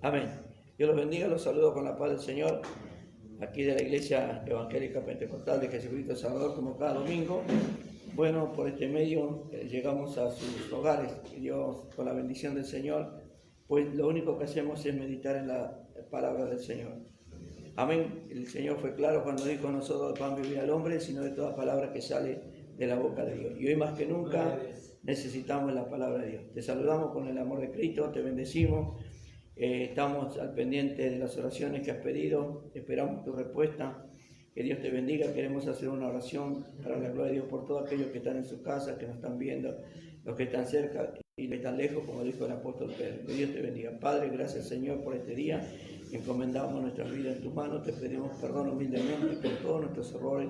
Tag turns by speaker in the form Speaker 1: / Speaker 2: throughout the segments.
Speaker 1: Amén. Dios los bendiga, los saludo con la paz del Señor, aquí de la Iglesia Evangélica Pentecostal de Jesucristo Salvador, como cada domingo. Bueno, por este medio llegamos a sus hogares, y Dios, con la bendición del Señor, pues lo único que hacemos es meditar en la palabra del Señor. Amén. El Señor fue claro cuando dijo: no solo del pan vivirá el hombre, sino de toda palabra que sale de la boca de Dios. Y hoy más que nunca necesitamos la palabra de Dios. Te saludamos con el amor de Cristo, te bendecimos. Estamos al pendiente de las oraciones que has pedido, esperamos tu respuesta. Que Dios te bendiga. Queremos hacer una oración para la gloria de Dios por todos aquellos que están en sus casas, que nos están viendo, los que están cerca y los que están lejos, como dijo el apóstol Pedro. Que Dios te bendiga. Padre, gracias Señor por este día. Encomendamos nuestras vidas en tus manos. Te pedimos perdón humildemente por todos nuestros errores,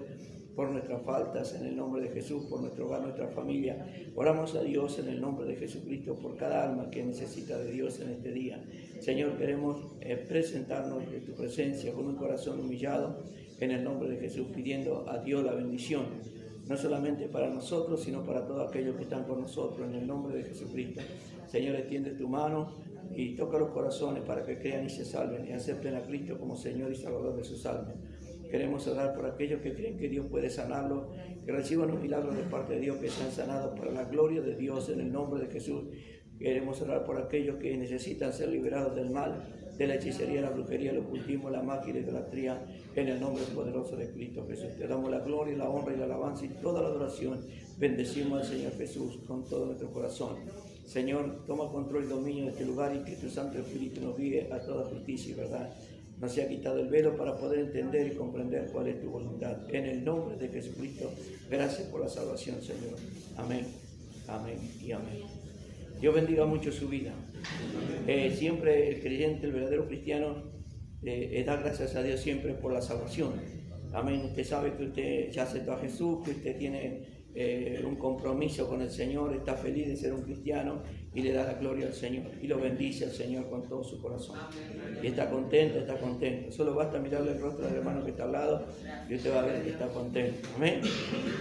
Speaker 1: por nuestras faltas, en el nombre de Jesús, por nuestro hogar, nuestra familia. Oramos a Dios en el nombre de Jesucristo por cada alma que necesita de Dios en este día. Señor, queremos presentarnos en tu presencia con un corazón humillado en el nombre de Jesús, pidiendo a Dios la bendición, no solamente para nosotros, sino para todos aquellos que están con nosotros, en el nombre de Jesucristo. Señor, extiende tu mano y toca los corazones para que crean y se salven y acepten a Cristo como Señor y Salvador de sus almas. Queremos orar por aquellos que creen que Dios puede sanarlos, que reciban un milagro de parte de Dios, que sean sanados para la gloria de Dios en el nombre de Jesús. Queremos orar por aquellos que necesitan ser liberados del mal, de la hechicería, la brujería, el ocultismo, la magia y la idolatría, en el nombre poderoso de Cristo Jesús. Te damos la gloria, la honra y la alabanza y toda la adoración. Bendecimos al Señor Jesús con todo nuestro corazón. Señor, toma control y dominio de este lugar y que tu Santo Espíritu nos guíe a toda justicia y verdad. Nos se ha quitado el velo para poder entender y comprender cuál es tu voluntad. En el nombre de Jesucristo, gracias por la salvación, Señor. Amén, amén y amén. Dios bendiga mucho su vida. Siempre el creyente, el verdadero cristiano, da gracias a Dios siempre por la salvación. Amén. Usted sabe que usted ya aceptó a Jesús, que usted tiene un compromiso con el Señor, está feliz de ser un cristiano y le da la gloria al Señor y lo bendice al Señor con todo su corazón. Y está contento, está contento. Solo basta mirarle el rostro del hermano que está al lado y usted va a ver que está contento. Amén.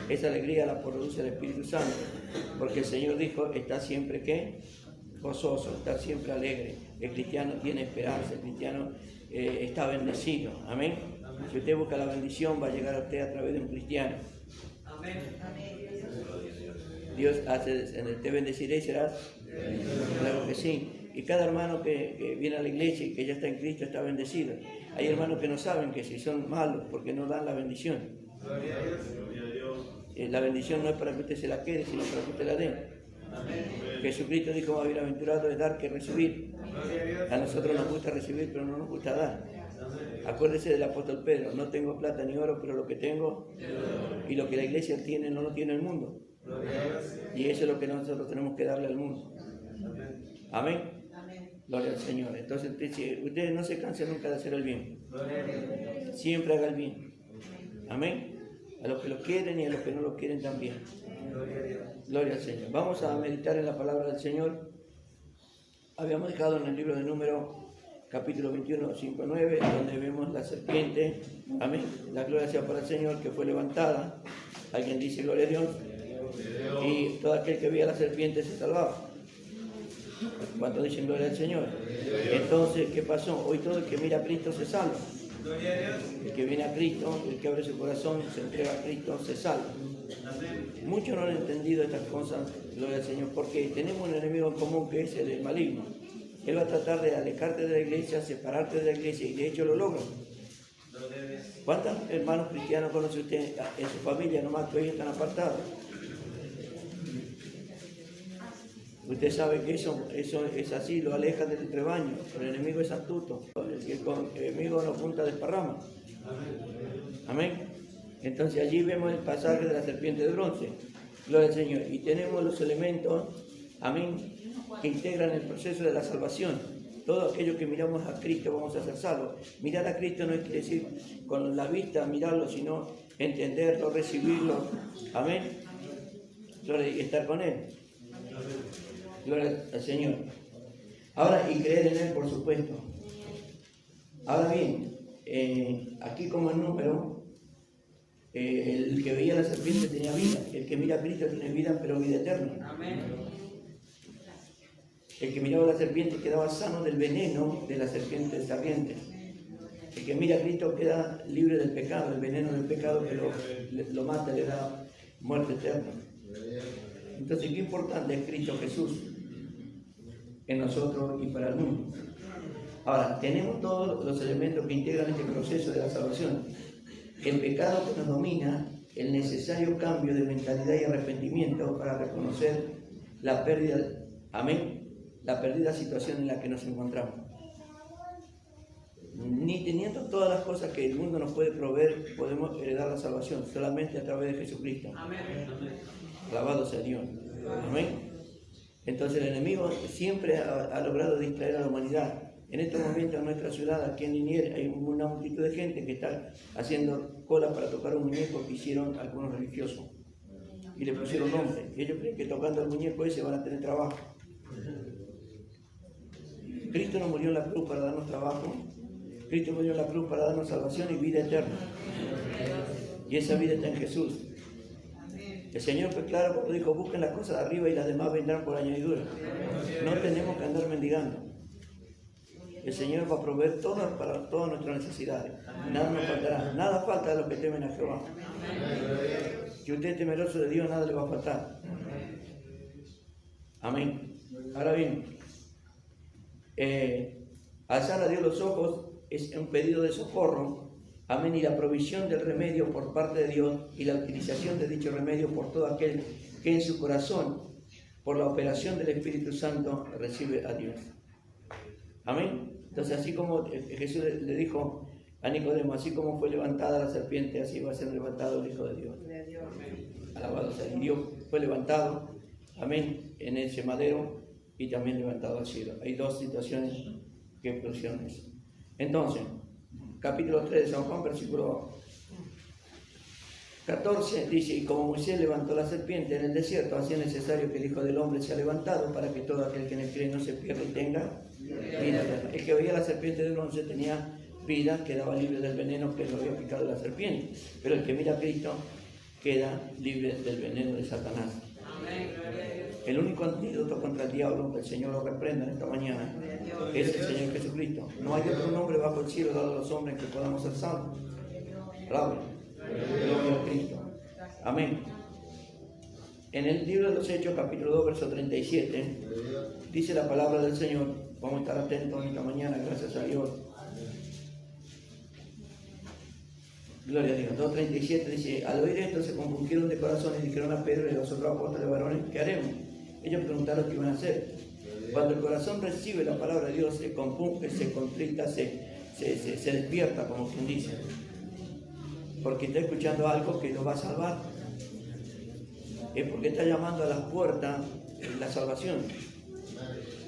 Speaker 1: Esa alegría la produce el Espíritu Santo, porque el Señor dijo: está siempre ¿qué? Gozoso, está siempre alegre. El cristiano tiene esperanza, el cristiano está bendecido. Amén. Si usted busca la bendición, va a llegar a usted a través de un cristiano. Amén. Dios hace, te bendeciré y serás. Claro que sí. Y cada hermano que viene a la iglesia y que ya está en Cristo está bendecido. Hay hermanos que no saben que si son malos porque no dan la bendición. La bendición no es para que usted se la quede, sino para que usted la dé. Amén. Jesucristo dijo: más bienaventurado es dar que recibir. A nosotros nos gusta recibir, pero no nos gusta dar. Acuérdese del apóstol Pedro: no tengo plata ni oro, pero lo que tengo y lo que la iglesia tiene no lo tiene el mundo. Y eso es lo que nosotros tenemos que darle al mundo. Amén. Gloria al Señor. Entonces usted no se canse nunca de hacer el bien. Siempre haga el bien. Amén. A los que lo quieren y a los que no lo quieren también. Gloria al Señor. Vamos a meditar en la palabra del Señor. Habíamos dejado en el libro de Números, capítulo 21, 5, 9, donde vemos la serpiente. Amén. La gloria sea para el Señor, que fue levantada. Alguien dice gloria a Dios. Y todo aquel que veía la serpiente se salvaba. ¿Cuántos dicen gloria al Señor? Entonces, ¿qué pasó? Hoy todo el que mira a Cristo se salva. El que viene a Cristo, el que abre su corazón, se entrega a Cristo, se salva. Muchos no han entendido estas cosas, gloria al Señor, porque tenemos un enemigo en común que es el maligno. Él va a tratar de alejarte de la iglesia, separarte de la iglesia, y de hecho lo logra. ¿Cuántos hermanos cristianos conoce usted en su familia? Nomás que hoy están apartados. Usted sabe que eso es así, lo aleja del rebaño. El enemigo es astuto. El enemigo no apunta de esparrama. Amén. Entonces allí vemos el pasaje de la serpiente de bronce. Gloria al Señor. Y tenemos los elementos, amén, que integran el proceso de la salvación. Todo aquello que miramos a Cristo vamos a ser salvos. Mirar a Cristo no quiere decir con la vista mirarlo, sino entenderlo, recibirlo. Amén. Gloria, y estar con Él. Gloria al Señor. Ahora, y creer en Él, por supuesto. Ahora bien, aquí como el número, el que veía la serpiente tenía vida. El que mira a Cristo tiene vida, pero vida eterna. Amén. El que miraba a la serpiente quedaba sano del veneno de la serpiente ardiente. El que mira a Cristo queda libre del pecado, el veneno del pecado que lo mata, le da muerte eterna. Entonces, qué importante es Cristo Jesús en nosotros y para el mundo. Ahora, tenemos todos los elementos que integran este proceso de la salvación. El pecado que nos domina, el necesario cambio de mentalidad y arrepentimiento para reconocer la pérdida, amén, la perdida situación en la que nos encontramos. Ni teniendo todas las cosas que el mundo nos puede proveer, podemos heredar la salvación, solamente a través de Jesucristo. Amén. Alabado sea Dios. Amén. Entonces el enemigo siempre ha logrado distraer a la humanidad. En estos momentos en nuestra ciudad, aquí en Liniers, hay una multitud de gente que está haciendo cola para tocar un muñeco que hicieron algunos religiosos. Y le pusieron nombre. Ellos creen que tocando el muñeco ese van a tener trabajo. Cristo no murió en la cruz para darnos trabajo. Cristo murió en la cruz para darnos salvación y vida eterna. Y esa vida está en Jesús. El Señor fue claro cuando dijo, busquen las cosas de arriba y las demás vendrán por añadidura. No tenemos que andar mendigando. El Señor va a proveer para todas nuestras necesidades. Nada nos faltará. Nada falta de los que temen a Jehová. Si usted es temeroso de Dios, nada le va a faltar. Amén. Ahora bien, alzar a Dios los ojos es un pedido de socorro. Amén. Y la provisión del remedio por parte de Dios y la utilización de dicho remedio por todo aquel que en su corazón, por la operación del Espíritu Santo, recibe a Dios. Amén. Entonces, así como Jesús le dijo a Nicodemo, así como fue levantada la serpiente, así va a ser levantado el Hijo de Dios. Alabado sea Dios. Fue levantado, amén, en ese madero y también levantado al cielo. Hay dos situaciones que expresionan eso. Entonces, capítulo 3 de San Juan, versículo 14, dice, y como Moisés levantó la serpiente en el desierto, así es necesario que el Hijo del Hombre sea levantado para que todo aquel que en él cree no se pierda y tenga vida eterna. El que veía la serpiente de bronce tenía vida, quedaba libre del veneno que lo había picado la serpiente, pero el que mira a Cristo queda libre del veneno de Satanás. El único antídoto contra el diablo, que el Señor lo reprenda en esta mañana, es el Señor Jesucristo. No hay otro nombre bajo el cielo dado a los hombres que podamos ser salvos. Gloria a Cristo. Amén. En el libro de los Hechos, capítulo 2, verso 37, dice la palabra del Señor. Vamos a estar atentos esta mañana, gracias a Dios. Gloria a Dios. 2.37 dice, al oír esto se compungieron de corazón y dijeron a Pedro y a los otros apóstoles varones, ¿qué haremos? Ellos preguntaron qué iban a hacer. Cuando el corazón recibe la palabra de Dios, se compunge, se contrita, se despierta, como quien dice. Porque está escuchando algo que lo va a salvar. Es porque está llamando a las puertas la salvación.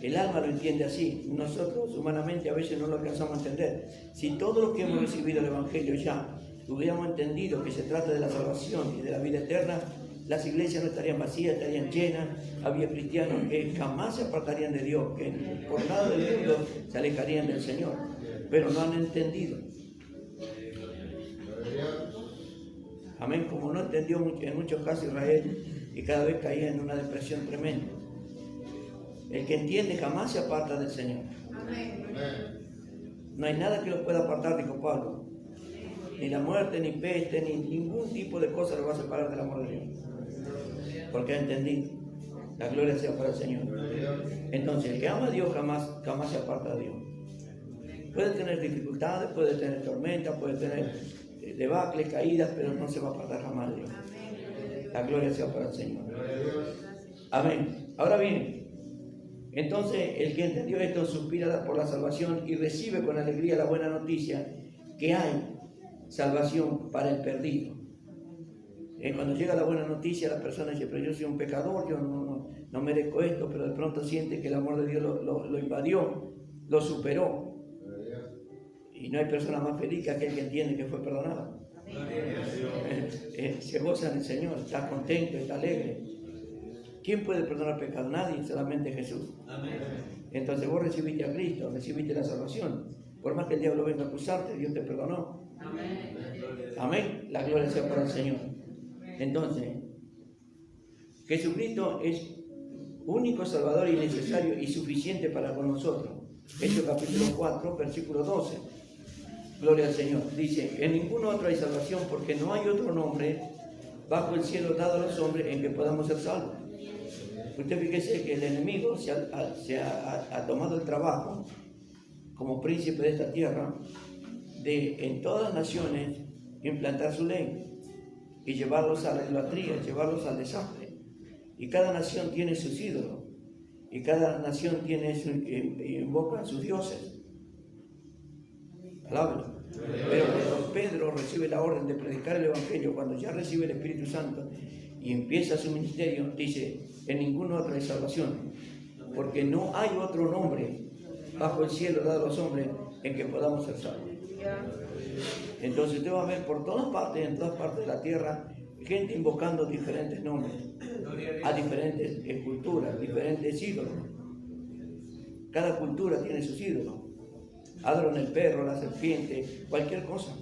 Speaker 1: El alma lo entiende así. Nosotros humanamente a veces no lo alcanzamos a entender. Si todos los que hemos recibido el Evangelio ya hubiéramos entendido que se trata de la salvación y de la vida eterna, las iglesias no estarían vacías, estarían llenas. Había cristianos que jamás se apartarían de Dios, que por nada del mundo se alejarían del Señor, pero no han entendido. Amén, como no entendió en muchos casos Israel, y cada vez caía en una depresión tremenda. El que entiende jamás se aparta del Señor. No hay nada que lo pueda apartar, dijo Pablo. Ni la muerte, ni peste, ni ningún tipo de cosa lo va a separar del amor de Dios. Porque ha entendido. La gloria sea para el Señor. Entonces, el que ama a Dios jamás se aparta de Dios. Puede tener dificultades, puede tener tormentas, puede tener debacles, caídas, pero no se va a apartar jamás de Dios. La gloria sea para el Señor. Amén. Ahora bien, entonces el que entendió esto suspira por la salvación y recibe con alegría la buena noticia que hay salvación para el perdido. Cuando llega la buena noticia, la persona dice, pero yo soy un pecador, yo no merezco esto, pero de pronto siente que el amor de Dios lo invadió, lo superó. Y no hay persona más feliz que aquel que entiende que fue perdonado. Se goza en el Señor, está contento, está alegre. ¿Quién puede perdonar pecado? Nadie, solamente Jesús. Entonces vos recibiste a Cristo, recibiste la salvación. Por más que el diablo venga a acusarte, Dios te perdonó. Amén. La gloria sea para el Señor. Entonces, Jesucristo es único Salvador y necesario y suficiente para con nosotros. Hechos capítulo 4, versículo 12. Gloria al Señor. Dice, en ningún otro hay salvación porque no hay otro nombre bajo el cielo dado a los hombres en que podamos ser salvos. Usted fíjese que el enemigo se ha tomado el trabajo como príncipe de esta tierra de en todas las naciones implantar su ley y llevarlos a la idolatría, llevarlos al desastre. Y cada nación tiene sus ídolos y cada nación invoca a sus dioses. Alábalo. Pero cuando Pedro recibe la orden de predicar el Evangelio, cuando ya recibe el Espíritu Santo y empieza su ministerio, dice, en ningún otro hay salvación, porque no hay otro nombre bajo el cielo dado a los hombres en que podamos ser salvos. Entonces usted va a ver por todas partes, en todas partes de la tierra, gente invocando diferentes nombres, a diferentes culturas, diferentes ídolos. Cada cultura tiene sus ídolos. Adoran el perro, la serpiente, cualquier cosa.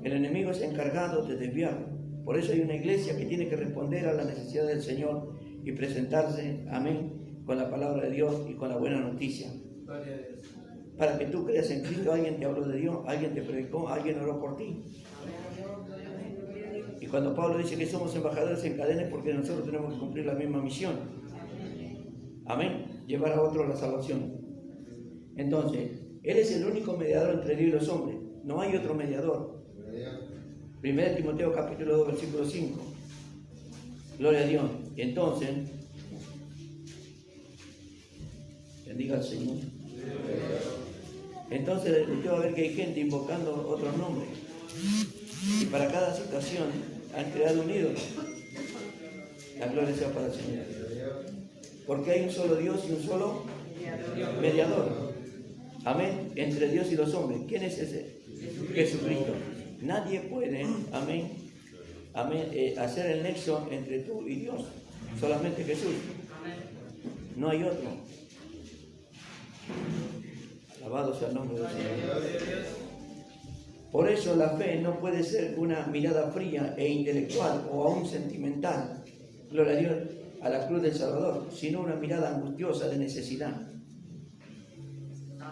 Speaker 1: El enemigo es encargado de desviarlo. Por eso hay una iglesia que tiene que responder a la necesidad del Señor y presentarse, amén, con la palabra de Dios y con la buena noticia. Para que tú creas en Cristo, alguien te habló de Dios, alguien te predicó, alguien oró por ti. Y cuando Pablo dice que somos embajadores en cadenas, porque nosotros tenemos que cumplir la misma misión. Amén. Llevar a otros la salvación. Entonces, Él es el único mediador entre Dios y los hombres. No hay otro mediador. 1 Timoteo capítulo 2, versículo 5. Gloria a Dios. Entonces, bendiga al Señor. Entonces, usted va a ver que hay gente invocando otros nombres. Y para cada situación han creado un ídolo. La gloria sea para el Señor. Porque hay un solo Dios y un solo mediador. Amén. Entre Dios y los hombres. ¿Quién es ese? Jesucristo. Nadie puede, amén, hacer el nexo entre tú y Dios. Solamente Jesús. No hay otro. Alabado sea el nombre del Señor. Por eso la fe no puede ser una mirada fría e intelectual o aún sentimental, gloria a Dios, a la cruz del Salvador, sino una mirada angustiosa de necesidad.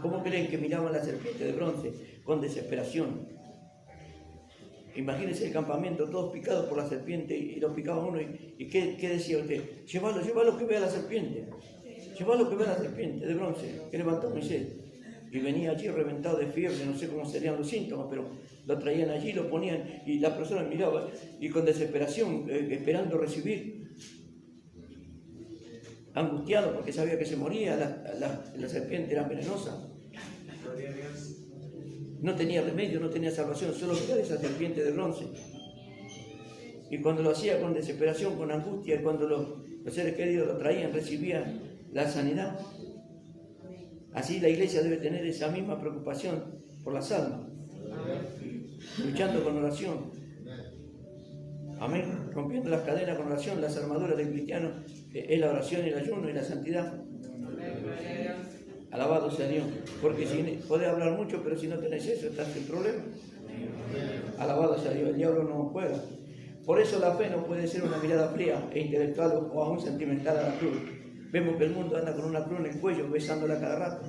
Speaker 1: ¿Cómo creen que miraban la serpiente de bronce? Con desesperación. Imagínense el campamento, todos picados por la serpiente, y lo picaba uno, y ¿qué decía usted? Llévalo que vea la serpiente. Llévalo que vea la serpiente de bronce, que levantó Moisés. Y venía allí reventado de fiebre, no sé cómo serían los síntomas, pero lo traían allí, lo ponían, y la persona miraba, y con desesperación, esperando recibir. Angustiado porque sabía que se moría, la serpiente era venenosa. No tenía remedio, no tenía salvación, solo quedaba esa serpiente de bronce. Y cuando lo hacía con desesperación, con angustia, y cuando los seres queridos lo traían, recibían la sanidad. Así la iglesia debe tener esa misma preocupación por las almas, luchando con oración. Amén. Rompiendo las cadenas con oración, las armaduras del cristiano es la oración, el ayuno y la santidad. Alabado sea Dios. Porque si podés hablar mucho, pero si no tenés eso, estás sin problema. Alabado sea Dios. El diablo no juega. Por eso la fe no puede ser una mirada fría e intelectual o aún sentimental a la cruz. Vemos que el mundo anda con una cruz en el cuello, besándola cada rato.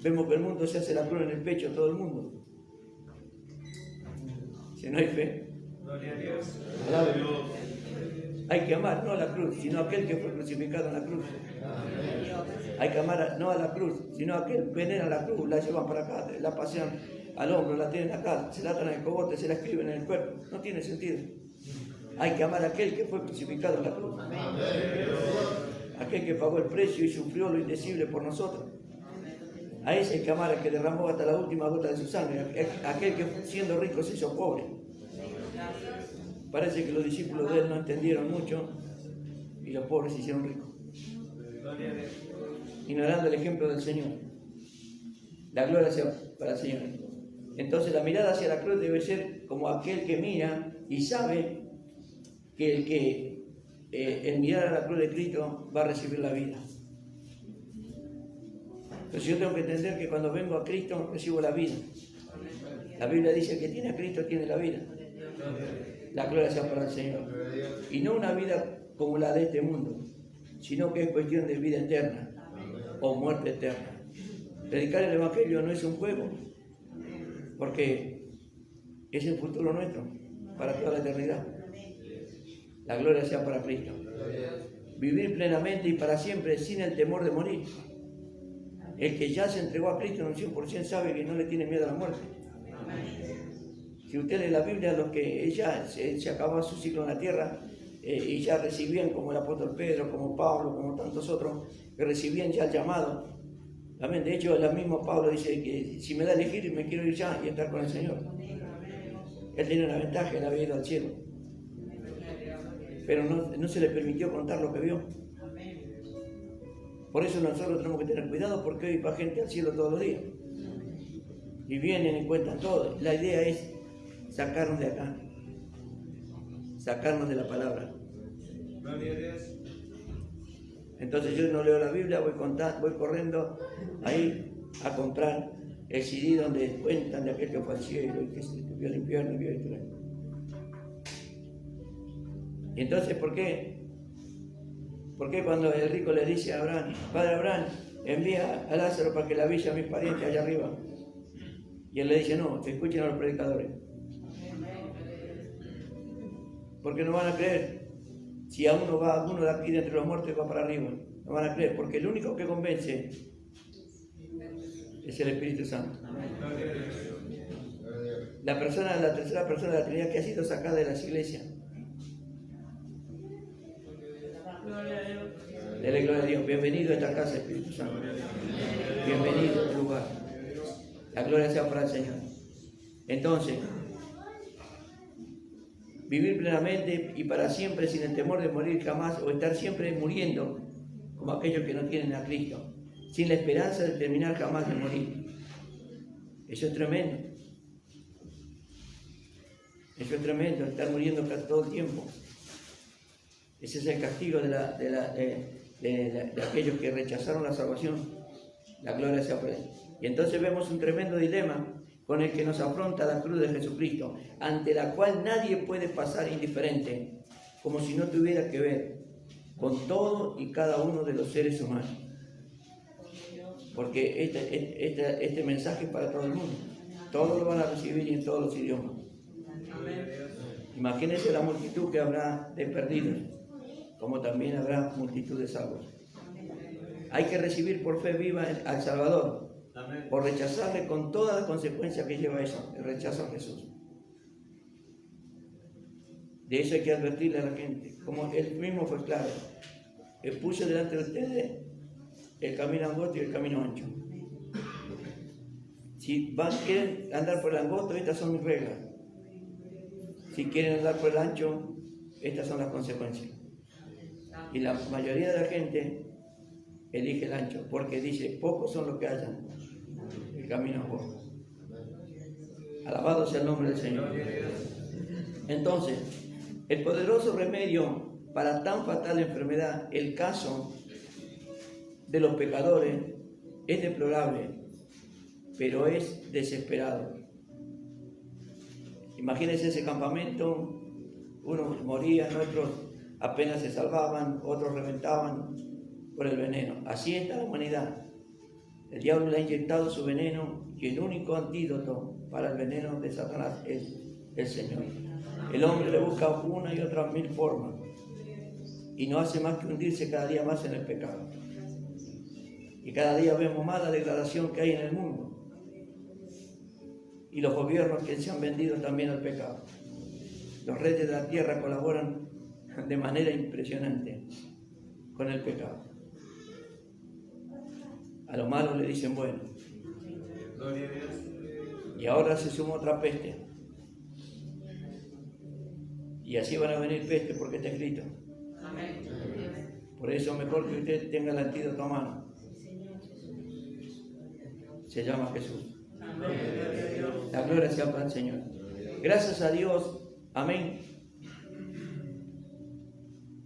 Speaker 1: Vemos que el mundo se hace la cruz en el pecho, todo el mundo. Si no hay fe, hay que amar no a la cruz, sino a aquel que fue crucificado en la cruz. Hay que amar no a la cruz, sino a aquel que venera la cruz, la llevan para acá, la pasean al hombro, la tienen acá, se la atan en el cogote, se la escriben en el cuerpo. No tiene sentido. Hay que amar a aquel que fue crucificado en la cruz. Aquel que pagó el precio y sufrió lo indecible por nosotros. A ese hay que amar, al que derramó hasta la última gota de su sangre, aquel que siendo rico se hizo pobre. Parece que los discípulos de él no entendieron mucho y los pobres se hicieron ricos, ignorando el ejemplo del Señor. La gloria sea para el Señor. Entonces la mirada hacia la cruz debe ser como aquel que mira y sabe que el mirar a la cruz de Cristo va a recibir la vida. Entonces yo tengo que entender que cuando vengo a Cristo recibo la vida. La Biblia dice que tiene a Cristo tiene la vida. La gloria sea para el Señor. Y no una vida como la de este mundo. sino que es cuestión de vida eterna o muerte eterna. Predicar el Evangelio no es un juego, porque es el futuro nuestro para toda la eternidad. La gloria sea para Cristo. Vivir plenamente y para siempre sin el temor de morir. El que ya se entregó a Cristo en un 100% sabe que no le tiene miedo a la muerte. Si usted lee la Biblia, los que ya se acabó su ciclo en la tierra y ya recibían, como el apóstol Pedro, como Pablo, como tantos otros, que recibían ya el llamado. Amén. De hecho, el mismo Pablo dice que si me da a elegir, me quiero ir ya y estar con el Señor. Él tiene una ventaja, él había ido al cielo. Pero no se le permitió contar lo que vio. Por eso nosotros tenemos que tener cuidado, porque hoy va gente al cielo todos los días. Y vienen y cuentan todo. La idea es sacarnos de acá. Sacarnos de la palabra. Entonces yo no leo la Biblia, voy corriendo ahí a comprar el CD donde cuentan de aquel que fue al cielo y que vio el infierno y vio esto. Y entonces, ¿por qué? ¿Por qué cuando el rico le dice a Abraham, Padre Abraham, envía a Lázaro para que la avise a mis parientes allá arriba? Y él le dice, no, que escuchen a los predicadores. Porque no van a creer. Si a uno de aquí de entre los muertos va para arriba, no van a creer, porque el único que convence es el Espíritu Santo. La tercera persona de la Trinidad que ha sido sacada de las iglesias. Dele gloria a Dios. Bienvenido a esta casa, Espíritu Santo. Bienvenido a este lugar. La gloria sea para el Señor. Entonces, vivir plenamente y para siempre sin el temor de morir jamás, o estar siempre muriendo como aquellos que no tienen a Cristo, sin la esperanza de terminar jamás de morir. Eso es tremendo. Eso es tremendo, estar muriendo todo el tiempo. Ese es el castigo de aquellos que rechazaron la salvación. La gloria sea para Él. Y entonces vemos un tremendo dilema con el que nos afronta la cruz de Jesucristo, ante la cual nadie puede pasar indiferente, como si no tuviera que ver con todo y cada uno de los seres humanos. Porque este mensaje es para todo el mundo. Todos lo van a recibir y en todos los idiomas. Imagínense la multitud que habrá de perdidos, como también habrá multitud de salvos. Hay que recibir por fe viva al Salvador, o rechazarle con todas las consecuencias que lleva eso, el rechazo a Jesús. De eso hay que advertirle a la gente, como él mismo fue claro. Él puso delante de ustedes el camino angosto y el camino ancho. Si quieren andar por el angosto, estas son mis reglas. Si quieren andar por el ancho, estas son las consecuencias. Y la mayoría de la gente elige el ancho, porque dice, pocos son los que hallan el camino angosto. Alabado sea el nombre del Señor. Entonces, el poderoso remedio para tan fatal enfermedad, el caso de los pecadores, es deplorable, pero es desesperado. Imagínense ese campamento, unos morían, otros apenas se salvaban, otros reventaban por el veneno. Así está la humanidad. El diablo le ha inyectado su veneno y el único antídoto para el veneno de Satanás es el Señor. El hombre le busca una y otra mil formas y no hace más que hundirse cada día más en el pecado. Y cada día vemos más la degradación que hay en el mundo. Y los gobiernos que se han vendido también al pecado. Los reyes de la tierra colaboran de manera impresionante con el pecado. A lo malo le dicen bueno. Y ahora se suma otra peste. Y así van a venir peste porque está escrito. Por eso mejor que usted tenga el antídoto a mano. Se llama Jesús. La gloria sea para el Señor. Gracias a Dios, amén,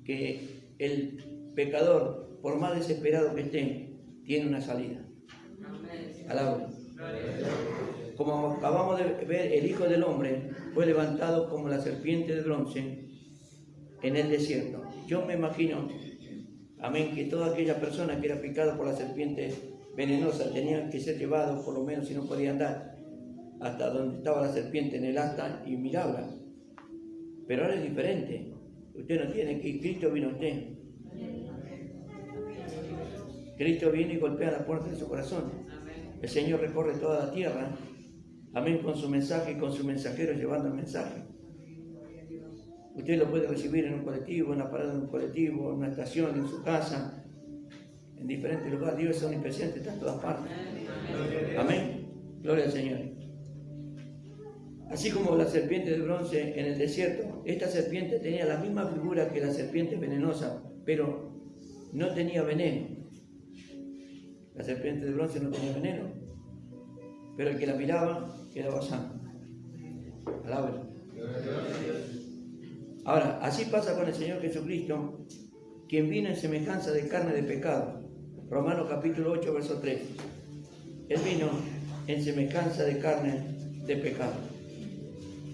Speaker 1: que el pecador, por más desesperado que esté, tiene una salida. Alabado. Como acabamos de ver, el Hijo del Hombre fue levantado como la serpiente de bronce en el desierto. Yo me imagino Amén, que toda aquella persona que era picada por la serpiente venenosa tenía que ser llevado, por lo menos si no podía andar, hasta donde estaba la serpiente en el asta y mirarla. Pero ahora es diferente. Usted no tiene que ir, Cristo vino a usted. Cristo viene y golpea la puerta de su corazón. El Señor recorre toda la tierra, amén, con su mensaje y con su mensajero llevando el mensaje. Usted lo puede recibir en un colectivo, en la parada de un colectivo, en una estación, en su casa, en diferentes lugares. Dios es omnipresente, está en todas partes. Amén. Gloria al Señor. Así como la serpiente de bronce en el desierto, esta serpiente tenía la misma figura que la serpiente venenosa, pero no tenía veneno. La serpiente de bronce no tenía veneno, pero el que la miraba quedaba sano. Alábelo. Ahora, así pasa con el Señor Jesucristo, quien vino en semejanza de carne de pecado. Romanos capítulo 8, verso 3. Él vino en semejanza de carne de pecado.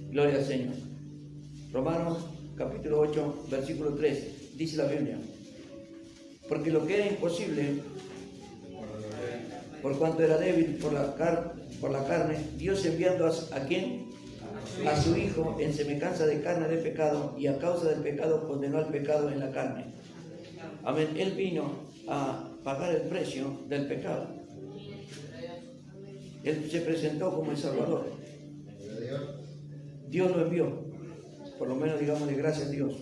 Speaker 1: Gloria al Señor. Romanos capítulo 8, versículo 3. Dice la Biblia: porque lo que era imposible, por cuanto era débil por la carne, Dios enviando a ¿quién? A su Hijo en semejanza de carne de pecado, y a causa del pecado condenó al pecado en la carne. Amén. Él vino a pagar el precio del pecado. Él se presentó como el Salvador. Dios lo envió. Por lo menos digámosle gracias a Dios.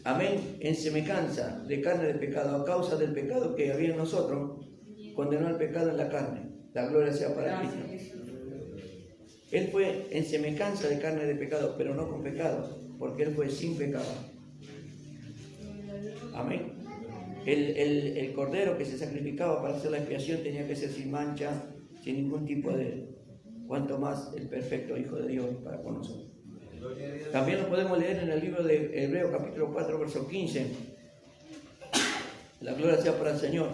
Speaker 1: Amén. En semejanza de carne de pecado, a causa del pecado que había en nosotros, condenó al pecado en la carne. La gloria sea para Cristo. Él fue en semejanza de carne de pecado, pero no con pecado, porque Él fue sin pecado. Amén. El cordero que se sacrificaba para hacer la expiación tenía que ser sin mancha, sin ningún tipo de... cuanto más el perfecto Hijo de Dios para con nosotros. También lo podemos leer en el libro de Hebreos capítulo 4, verso 15. La gloria sea para el Señor.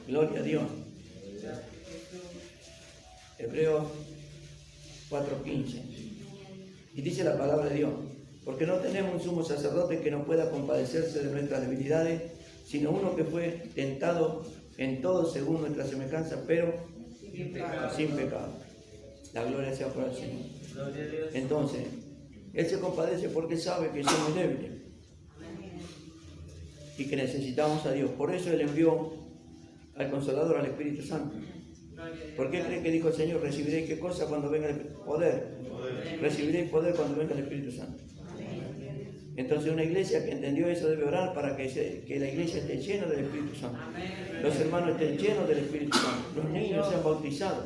Speaker 1: Gloria a Dios. Hebreos 4:15. Y dice la palabra de Dios: porque no tenemos un sumo sacerdote que no pueda compadecerse de nuestras debilidades, sino uno que fue tentado en todo según nuestra semejanza, pero sin pecado. La gloria sea para el Señor. Entonces, Él se compadece porque sabe que somos débiles y que necesitamos a Dios. Por eso Él envió al Consolador, al Espíritu Santo. ¿Por qué cree que dijo el Señor? Recibiréis qué cosa cuando venga el poder. Recibiréis poder cuando venga el Espíritu Santo. Entonces una iglesia que entendió eso debe orar para que la iglesia esté llena del Espíritu Santo. Los hermanos estén llenos del Espíritu Santo. Los niños sean bautizados.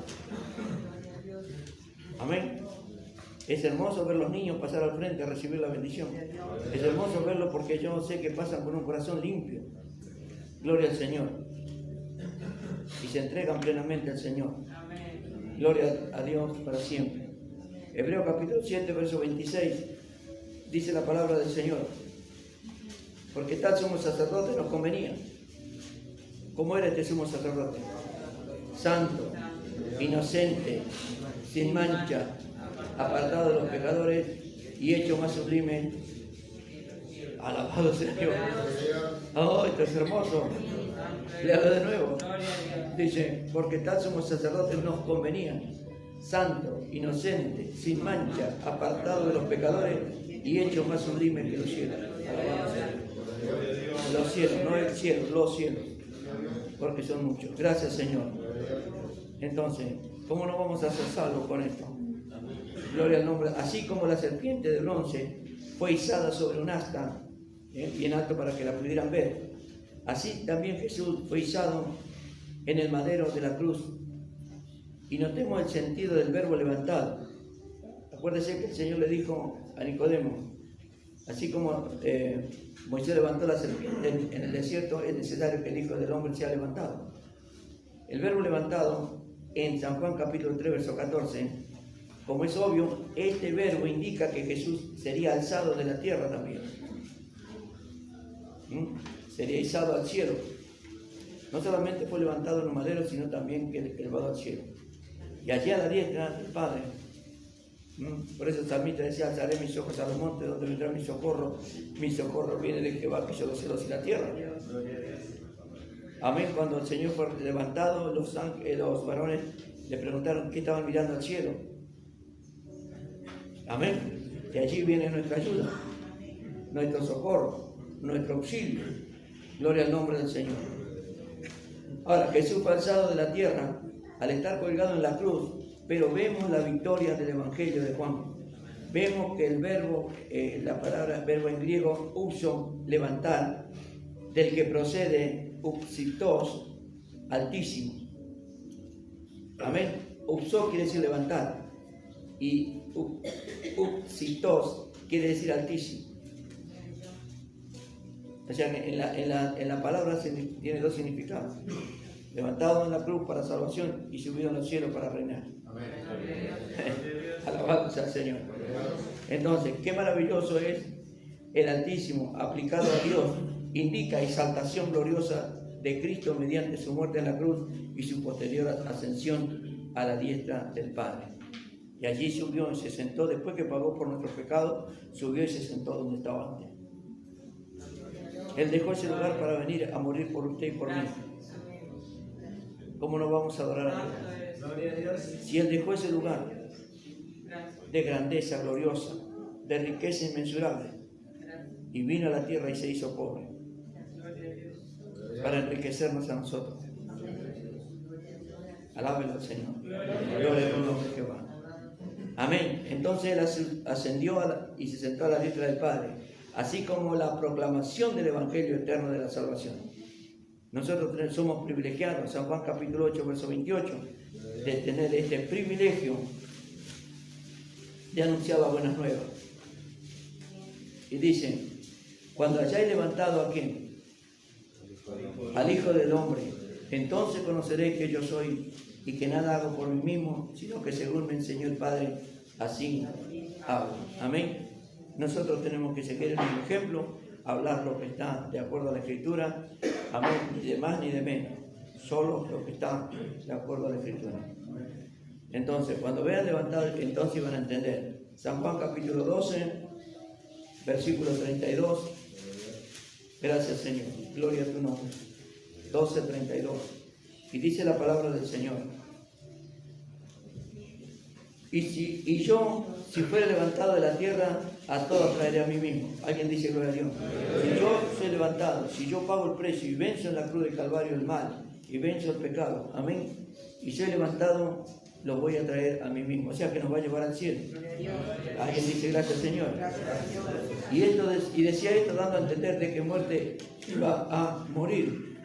Speaker 1: Amén. Es hermoso ver los niños pasar al frente a recibir la bendición. Es hermoso verlo porque yo sé que pasan con un corazón limpio. Gloria al Señor. Y se entregan plenamente al Señor. Gloria a Dios para siempre. Hebreos capítulo 7, verso 26. Dice la palabra del Señor: porque tal sumo sacerdote nos convenía. ¿Cómo era este sumo sacerdote? Santo, inocente, sin mancha, apartado de los pecadores y hecho más sublime. Alabado sea Dios. Oh, esto es hermoso. Le hablo de nuevo. Dice: porque tal sumo sacerdote nos convenía. Santo, inocente, sin mancha, apartado de los pecadores y hecho más sublime que los cielos. Alabado sea Dios. Los cielos, no el cielo, los cielos. Porque son muchos. Gracias, Señor. Entonces, ¿cómo no vamos a ser salvos con esto? Gloria al nombre. Así como la serpiente de bronce fue izada sobre un asta, bien alto para que la pudieran ver, así también Jesús fue izado en el madero de la cruz. Y notemos el sentido del verbo levantado. Acuérdese que el Señor le dijo a Nicodemo: así como Moisés levantó la serpiente en el desierto, es necesario que el Hijo del Hombre sea levantado. El verbo levantado en San Juan capítulo 3, verso 14, como es obvio, este verbo indica que Jesús sería alzado de la tierra también. Sería izado al cielo. No solamente fue levantado en un madero, sino también que elevado al cielo. Y allí a la diestra del Padre Por eso el salmista decía, alzaré mis ojos a los montes, donde vendrá mi socorro. Mi socorro viene de Jehová, que hizo los cielos y la tierra. Amén. Cuando el Señor fue levantado, los varones le preguntaron qué estaban mirando al cielo. Amén. Y allí viene nuestra ayuda, nuestro socorro, nuestro auxilio. Gloria al nombre del Señor. Ahora, Jesús fue alzado de la tierra al estar colgado en la cruz, pero vemos la victoria del Evangelio de Juan. Vemos que el verbo, la palabra verbo en griego, upso, levantar, del que procede upsitos, altísimo. Amén. Upso quiere decir levantar y upsitos quiere decir altísimo. O sea que en la palabra tiene dos significados. Levantado en la cruz para salvación y subido en los cielos para reinar. Amén. Alabado sea el Señor. Entonces, qué maravilloso es el Altísimo aplicado a Dios. Indica exaltación gloriosa de Cristo mediante su muerte en la cruz y su posterior ascensión a la diestra del Padre. Y allí subió y se sentó, después que pagó por nuestros pecados, subió y se sentó donde estaba antes. Él dejó ese lugar para venir a morir por usted y por mí. ¿Cómo no vamos a adorar a Dios? Si Él dejó ese lugar de grandeza gloriosa, de riqueza inmensurable, y vino a la tierra y se hizo pobre para enriquecernos a nosotros. Alábelo al Señor. Gloria al nombre de Jehová. Amén. Entonces Él ascendió y se sentó a la diestra del Padre, así como la proclamación del Evangelio eterno de la salvación. Nosotros somos privilegiados, San Juan capítulo 8, verso 28, de tener este privilegio de anunciar las buenas nuevas. Y dicen, cuando hayáis levantado a quién, al Hijo del Hombre, entonces conoceréis que yo soy y que nada hago por mí mismo, sino que según me enseñó el Padre, así hago. Amén. Nosotros tenemos que seguir el mismo ejemplo, hablar lo que está de acuerdo a la Escritura, amén, ni de más ni de menos, solo lo que está de acuerdo a la Escritura. Entonces, cuando vean levantado, entonces van a entender. San Juan capítulo 12, versículo 32. Gracias, Señor. Gloria a tu nombre. 12, 32. Y dice la palabra del Señor. Y yo, si fuera levantado de la tierra, a todos traeré a mí mismo. Alguien dice gloria a Dios. Si yo soy levantado, si yo pago el precio y venzo en la cruz del Calvario el mal y venzo el pecado, amén, y soy levantado, los voy a traer a mí mismo. O sea que nos va a llevar al cielo. Alguien dice gracias, Señor. Y decía esto dando a entender de que muerte iba a morir.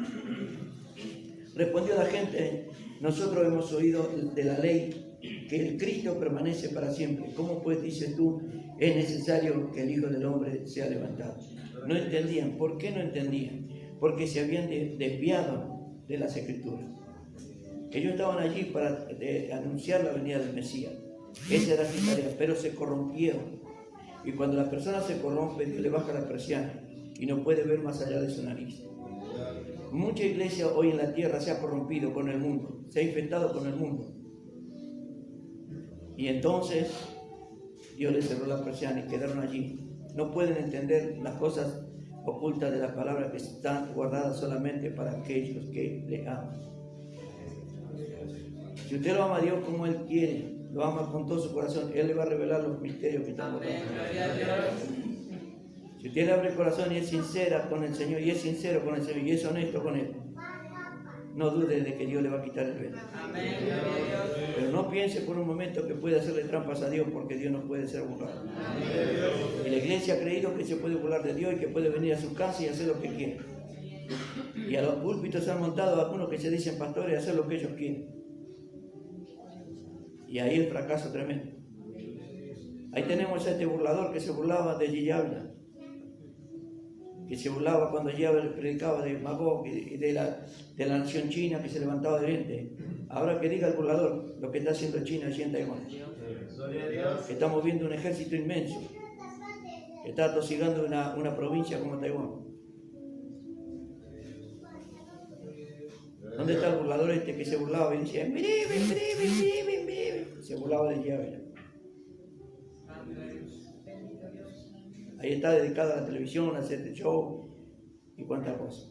Speaker 1: Respondió la gente, nosotros hemos oído de la ley que el Cristo permanece para siempre. ¿Cómo pues dices tú, es necesario que el Hijo del Hombre sea levantado? No entendían. ¿Por qué no entendían? Porque se habían desviado de las Escrituras. Ellos estaban allí para anunciar la venida del Mesías. Esa era su tarea, pero se corrompieron. Y cuando la persona se corrompe, Dios le baja la persiana y no puede ver más allá de su nariz. Mucha iglesia hoy en la tierra se ha corrompido con el mundo, se ha infectado con el mundo. Y entonces Dios les cerró la persiana y quedaron allí. No pueden entender las cosas ocultas de las palabras que están guardadas solamente para aquellos que le aman. Si usted lo ama a Dios como Él quiere, lo ama con todo su corazón, Él le va a revelar los misterios que están guardados. Si usted le abre el corazón y es sincera con el Señor, y es sincero con el Señor, y es honesto con Él, no dude de que Dios le va a quitar el velo. Pero no piense por un momento que puede hacerle trampas a Dios, porque Dios no puede ser burlado. Y la iglesia ha creído que se puede burlar de Dios y que puede venir a su casa y hacer lo que quiere. Y a los púlpitos se han montado algunos que se dicen pastores y hacer lo que ellos quieren. Y ahí el fracaso tremendo. Ahí tenemos a este burlador que se burlaba de Yahweh, que se burlaba cuando Yahweh predicaba de Magog y de la nación china que se levantaba de oriente. Ahora que diga el burlador lo que está haciendo China allí en Taiwán. Que estamos viendo un ejército inmenso que está atosigando una provincia como Taiwán. ¿Dónde está el burlador que se burlaba y decía, se burlaba de Yahweh? Ahí está dedicada a la televisión, a hacer show y cuántas cosas.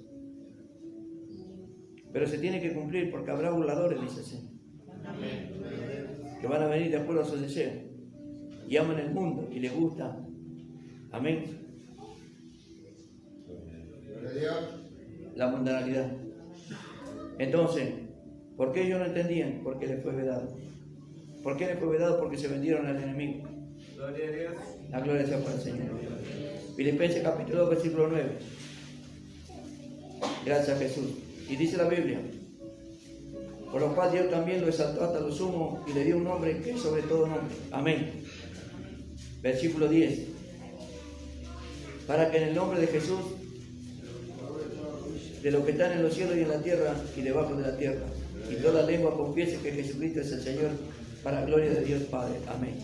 Speaker 1: Pero se tiene que cumplir porque habrá burladores, dice así, que van a venir de acuerdo a sus deseos y aman el mundo y les gusta. Amén. La mundanalidad. Entonces, ¿por qué ellos no entendían? Porque les fue vedado. ¿Por qué les fue vedado? Porque se vendieron al enemigo.
Speaker 2: Gloria a Dios.
Speaker 1: La gloria sea para el Señor. Filipenses capítulo 2, versículo 9. Gracias a Jesús. Y dice la Biblia: por lo cual Dios también lo exaltó hasta lo sumo y le dio un nombre que es sobre todo nombre. Amén. Versículo 10. Para que en el nombre de Jesús, de los que están en los cielos y en la tierra y debajo de la tierra, y toda lengua confiese que Jesucristo es el Señor, para gloria de Dios Padre. Amén.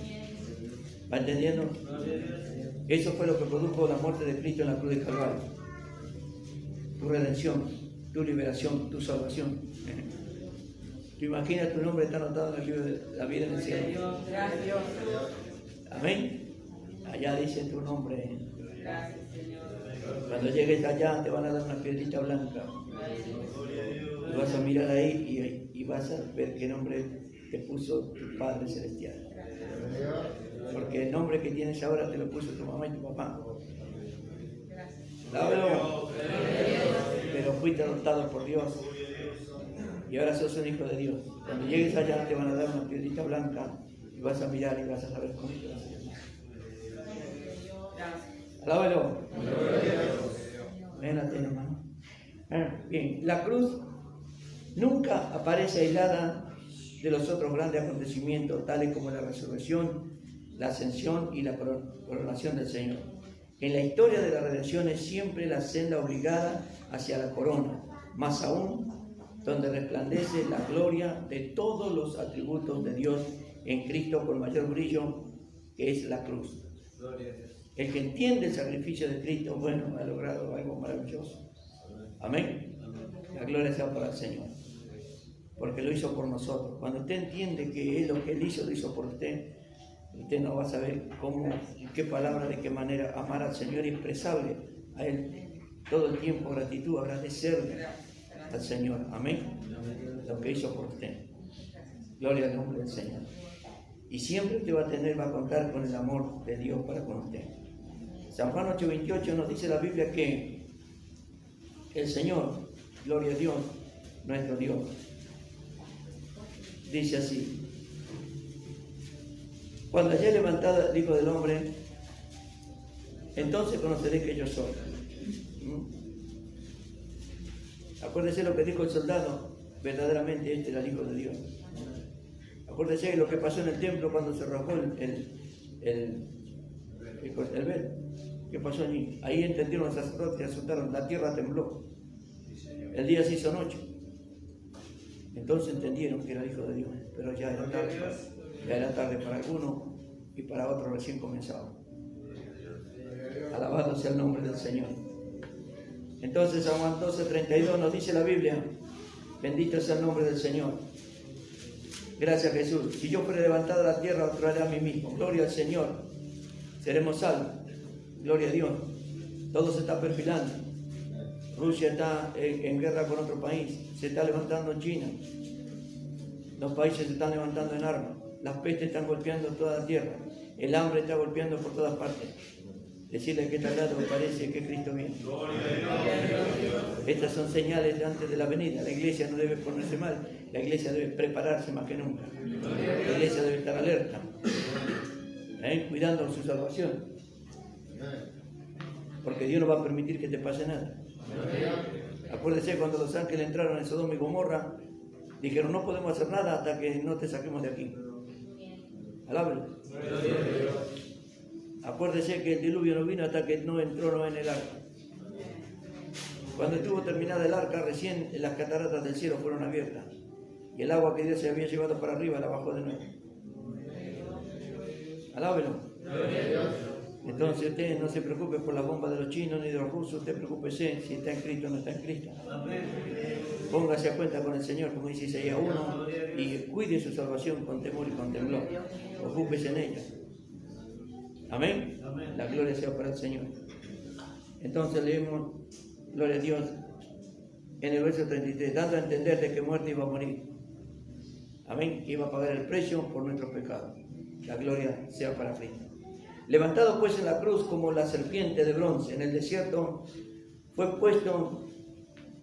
Speaker 1: ¿Va entendiendo? Eso fue lo que produjo la muerte de Cristo en la cruz de Calvario. Tu redención, tu liberación, tu salvación. ¿Te imaginas tu nombre está anotado en el libro de la vida en el cielo? Amén. Allá dice tu nombre. Cuando llegues allá te van a dar una piedrita blanca. Tú vas a mirar ahí y vas a ver qué nombre te puso tu Padre Celestial. Porque el nombre que tienes ahora te lo puso tu mamá y tu papá. Lábelo. Pero fuiste adoptado por Dios. Y ahora sos un hijo de Dios. Cuando llegues allá te van a dar una piedrita blanca y vas a mirar y vas a saber cómo te vas a llamar. Alábalo. Ven a ti, hermano. Bien, la cruz nunca aparece aislada de los otros grandes acontecimientos, tales como la resurrección, la ascensión y la coronación del Señor. En la historia de la redención es siempre la senda obligada hacia la corona, más aún donde resplandece la gloria de todos los atributos de Dios en Cristo con mayor brillo, que es la cruz. El que entiende el sacrificio de Cristo, bueno, ha logrado algo maravilloso. Amén. La gloria sea para el Señor, porque lo hizo por nosotros. Cuando usted entiende que Él lo que Él hizo, lo hizo por usted, usted no va a saber cómo, en qué palabra, de qué manera amar al Señor y expresarle a Él todo el tiempo gratitud, agradecerle al Señor. Amén. Lo que hizo por usted. Gloria al nombre del Señor. Y siempre usted va a contar con el amor de Dios para con usted. San Juan 8:28 nos dice la Biblia que el Señor, gloria a Dios, nuestro Dios, dice así: cuando haya levantado el Hijo del Hombre, entonces conoceré que yo soy. Acuérdese lo que dijo el soldado: verdaderamente este era el Hijo de Dios. Acuérdese de lo que pasó en el templo cuando se rasgó el velo. ¿Qué pasó allí? Ahí entendieron los sacerdotes y asustaron. La tierra tembló. El día se hizo noche. Entonces entendieron que era el Hijo de Dios. Pero ya era tarde. Ya era tarde para algunos y para otros recién comenzaba. Alabado sea el nombre del Señor. Entonces San Juan 12:32 nos dice la Biblia: bendito sea el nombre del Señor. Gracias a Jesús. Si yo fuera levantado a la tierra, os traeré a mí mismo. Gloria al Señor. Seremos salvos. Gloria a Dios. Todo se está perfilando. Rusia está en guerra con otro país. Se está levantando en China. Los países se están levantando en armas. Las pestes están golpeando toda la tierra. El hambre está golpeando por todas partes. Decirle que tal lado parece que Cristo viene. Estas son señales de antes de la venida. La iglesia no debe ponerse mal. La iglesia debe prepararse más que nunca. La iglesia debe estar alerta, cuidando su salvación. Porque Dios no va a permitir que te pase nada. Acuérdese cuando los ángeles entraron en Sodoma y Gomorra, dijeron: no podemos hacer nada hasta que no te saquemos de aquí. Alábelo. Acuérdese que el diluvio no vino hasta que no entró Noé en el arca. Cuando estuvo terminada el arca, recién las cataratas del cielo fueron abiertas. Y el agua que Dios se había llevado para arriba la bajó de nuevo. Alábelo. Entonces usted no se preocupe por la bomba de los chinos ni de los rusos. Usted preocúpese si está en Cristo o no está en Cristo. Póngase a cuenta con el Señor, como dice Isaías 1, y cuide su salvación con temor y con temblor. Ocúpese en ella. Amén. La gloria sea para el Señor. Entonces leemos, gloria a Dios, en el verso 33, dando a entender de que muerte iba a morir. Amén. Iba a pagar el precio por nuestros pecados. La gloria sea para Cristo. Levantado pues en la cruz como la serpiente de bronce en el desierto, fue puesto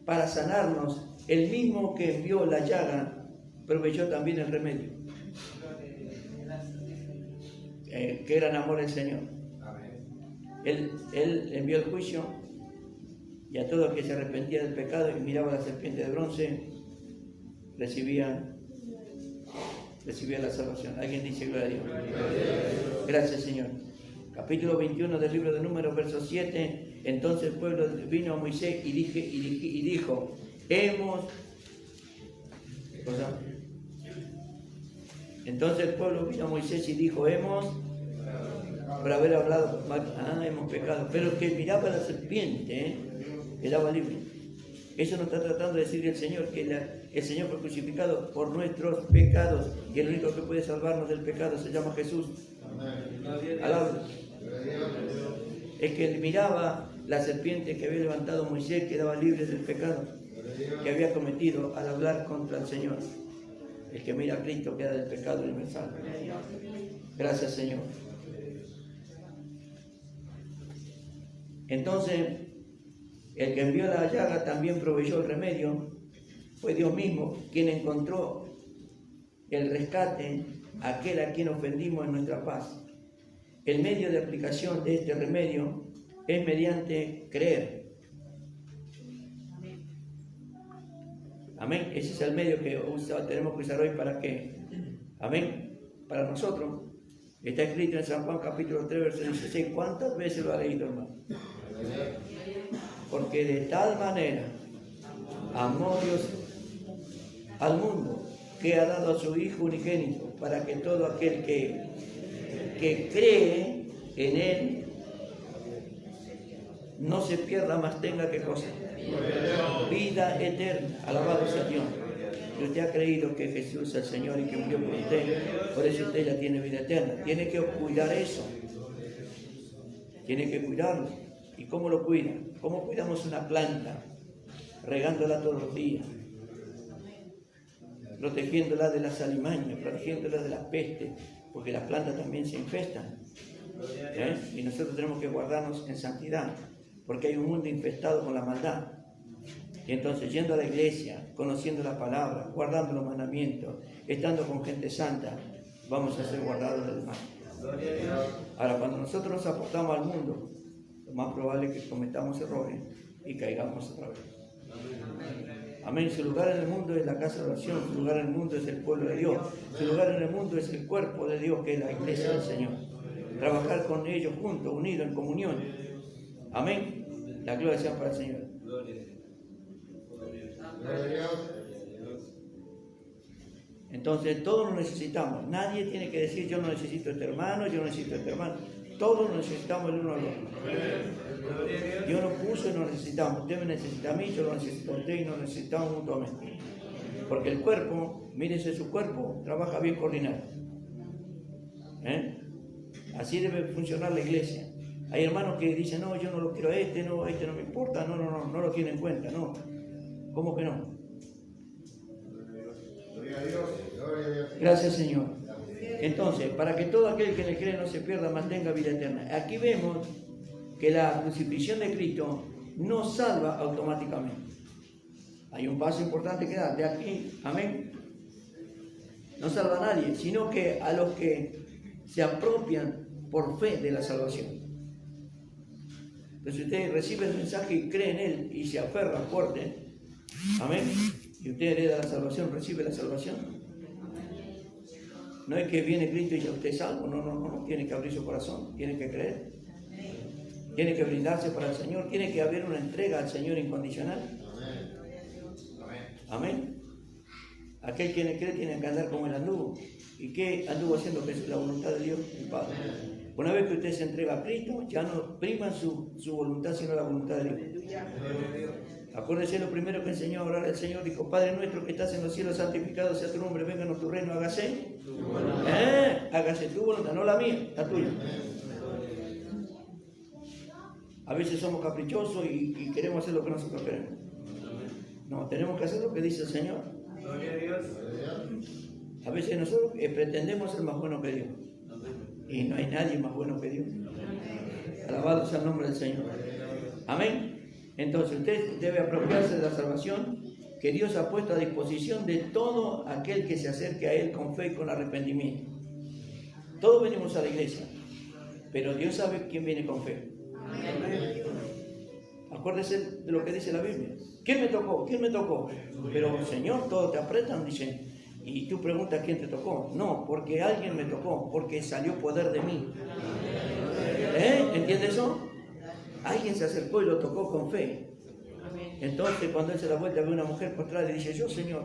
Speaker 1: para sanarnos. El mismo que envió la llaga, proveyó también el remedio. Qué gran amor el Señor. Él envió el juicio, y a todo el que se arrepentía del pecado y miraba a la serpiente de bronce, recibía la salvación. ¿Alguien dice gloria a Dios? Gracias, Señor. Capítulo 21 del libro de Números, verso 7. Entonces el pueblo vino a Moisés y dijo, Entonces el pueblo vino a Moisés y dijo, por haber hablado mal, hemos pecado. Pero el que miraba a la serpiente quedaba libre. Eso nos está tratando de decir el Señor, que el Señor fue crucificado por nuestros pecados, y el único que puede salvarnos del pecado se llama Jesús. Alabado. El que miraba la serpiente que había levantado Moisés quedaba libre del pecado que había cometido al hablar contra el Señor. El que mira a Cristo queda del pecado universal. Gracias, Señor. Entonces, el que envió la llaga también proveyó el remedio. Fue Dios mismo quien encontró el rescate, aquel a quien ofendimos en nuestra paz. El medio de aplicación de este remedio es mediante creer. Amén. Ese es el medio que tenemos que usar hoy para que, amén, para nosotros. Está escrito en San Juan capítulo 3, verso 16. ¿Cuántas veces lo ha leído, hermano? Porque de tal manera amó Dios al mundo, que ha dado a su Hijo unigénito, para que todo aquel que cree en Él no se pierda, más tenga que cosa. Vida eterna. Alabado sea Dios. Si usted ha creído que Jesús es el Señor y que murió por usted, por eso usted ya tiene vida eterna. Tiene que cuidar eso. Tiene que cuidarlo. ¿Y cómo lo cuida? ¿Cómo cuidamos una planta? Regándola todos los días, protegiéndola de las alimañas, protegiéndola de las pestes, porque las plantas también se infestan. Y nosotros tenemos que guardarnos en santidad, porque hay un mundo infestado con la maldad. Y entonces, yendo a la iglesia, conociendo la palabra, guardando los mandamientos, estando con gente santa, vamos a ser guardados del mal. Ahora, cuando nosotros nos aportamos al mundo, lo más probable es que cometamos errores y caigamos otra vez. Amén. Su lugar en el mundo es la casa de oración, su lugar en el mundo es el pueblo de Dios, su lugar en el mundo es el cuerpo de Dios, que es la iglesia del Señor. Trabajar con ellos juntos, unidos, en comunión. Amén. La gloria sea para el Señor. Entonces todos lo necesitamos. Nadie tiene que decir yo no necesito a este hermano, yo no necesito a este hermano. Todos lo necesitamos el uno al otro. Dios nos puso y nos necesitamos. Usted me necesita a mí, yo lo necesito a usted y nos necesitamos mutuamente. Porque el cuerpo, mírese su cuerpo, trabaja bien coordinado. Así debe funcionar la iglesia. Hay hermanos que dicen, no, yo no lo quiero a este no me importa, no lo tienen en cuenta, no. ¿Cómo que no? Gracias, Señor. Entonces, para que todo aquel que le cree no se pierda, mantenga vida eterna. Aquí vemos que la crucifixión de Cristo no salva automáticamente. Hay un paso importante que dar de aquí, amén. No salva a nadie, sino que a los que se apropian por fe de la salvación. Entonces, si usted recibe el mensaje y cree en él y se aferra fuerte, amén, y usted hereda la salvación, recibe la salvación. No es que viene Cristo y ya usted es salvo, no, tiene que abrir su corazón, tiene que creer, tiene que brindarse para el Señor, tiene que haber una entrega al Señor incondicional. Amén. Aquel que cree tiene que andar como el anduvo. ¿Y qué anduvo haciendo? Que es la voluntad de Dios, el Padre. Una vez que usted se entrega a Cristo, ya no prima su voluntad, sino la voluntad de Dios. Acuérdese lo primero que enseñó a orar el Señor. Dijo, Padre nuestro que estás en los cielos, santificado sea tu nombre, vénganos tu reino, hágase tu voluntad, no la mía, la tuya. A veces somos caprichosos y queremos hacer lo que nosotros queremos. No, tenemos que hacer lo que dice el Señor.
Speaker 2: Gloria a Dios.
Speaker 1: A veces nosotros pretendemos ser más buenos que Dios. Y no hay nadie más bueno que Dios. Alabado sea el nombre del Señor. Amén. Entonces usted debe apropiarse de la salvación que Dios ha puesto a disposición de todo aquel que se acerque a Él con fe y con arrepentimiento. Todos venimos a la iglesia, pero Dios sabe quién viene con fe. Acuérdese de lo que dice la Biblia. ¿Quién me tocó? ¿Quién me tocó? Pero Señor, todos te apretan, dicen. Y tú preguntas quién te tocó. No, porque alguien me tocó, porque salió poder de mí. ¿Entiendes eso? Alguien se acercó y lo tocó con fe. Entonces cuando él se da vuelta ve una mujer postrada y dice, yo Señor.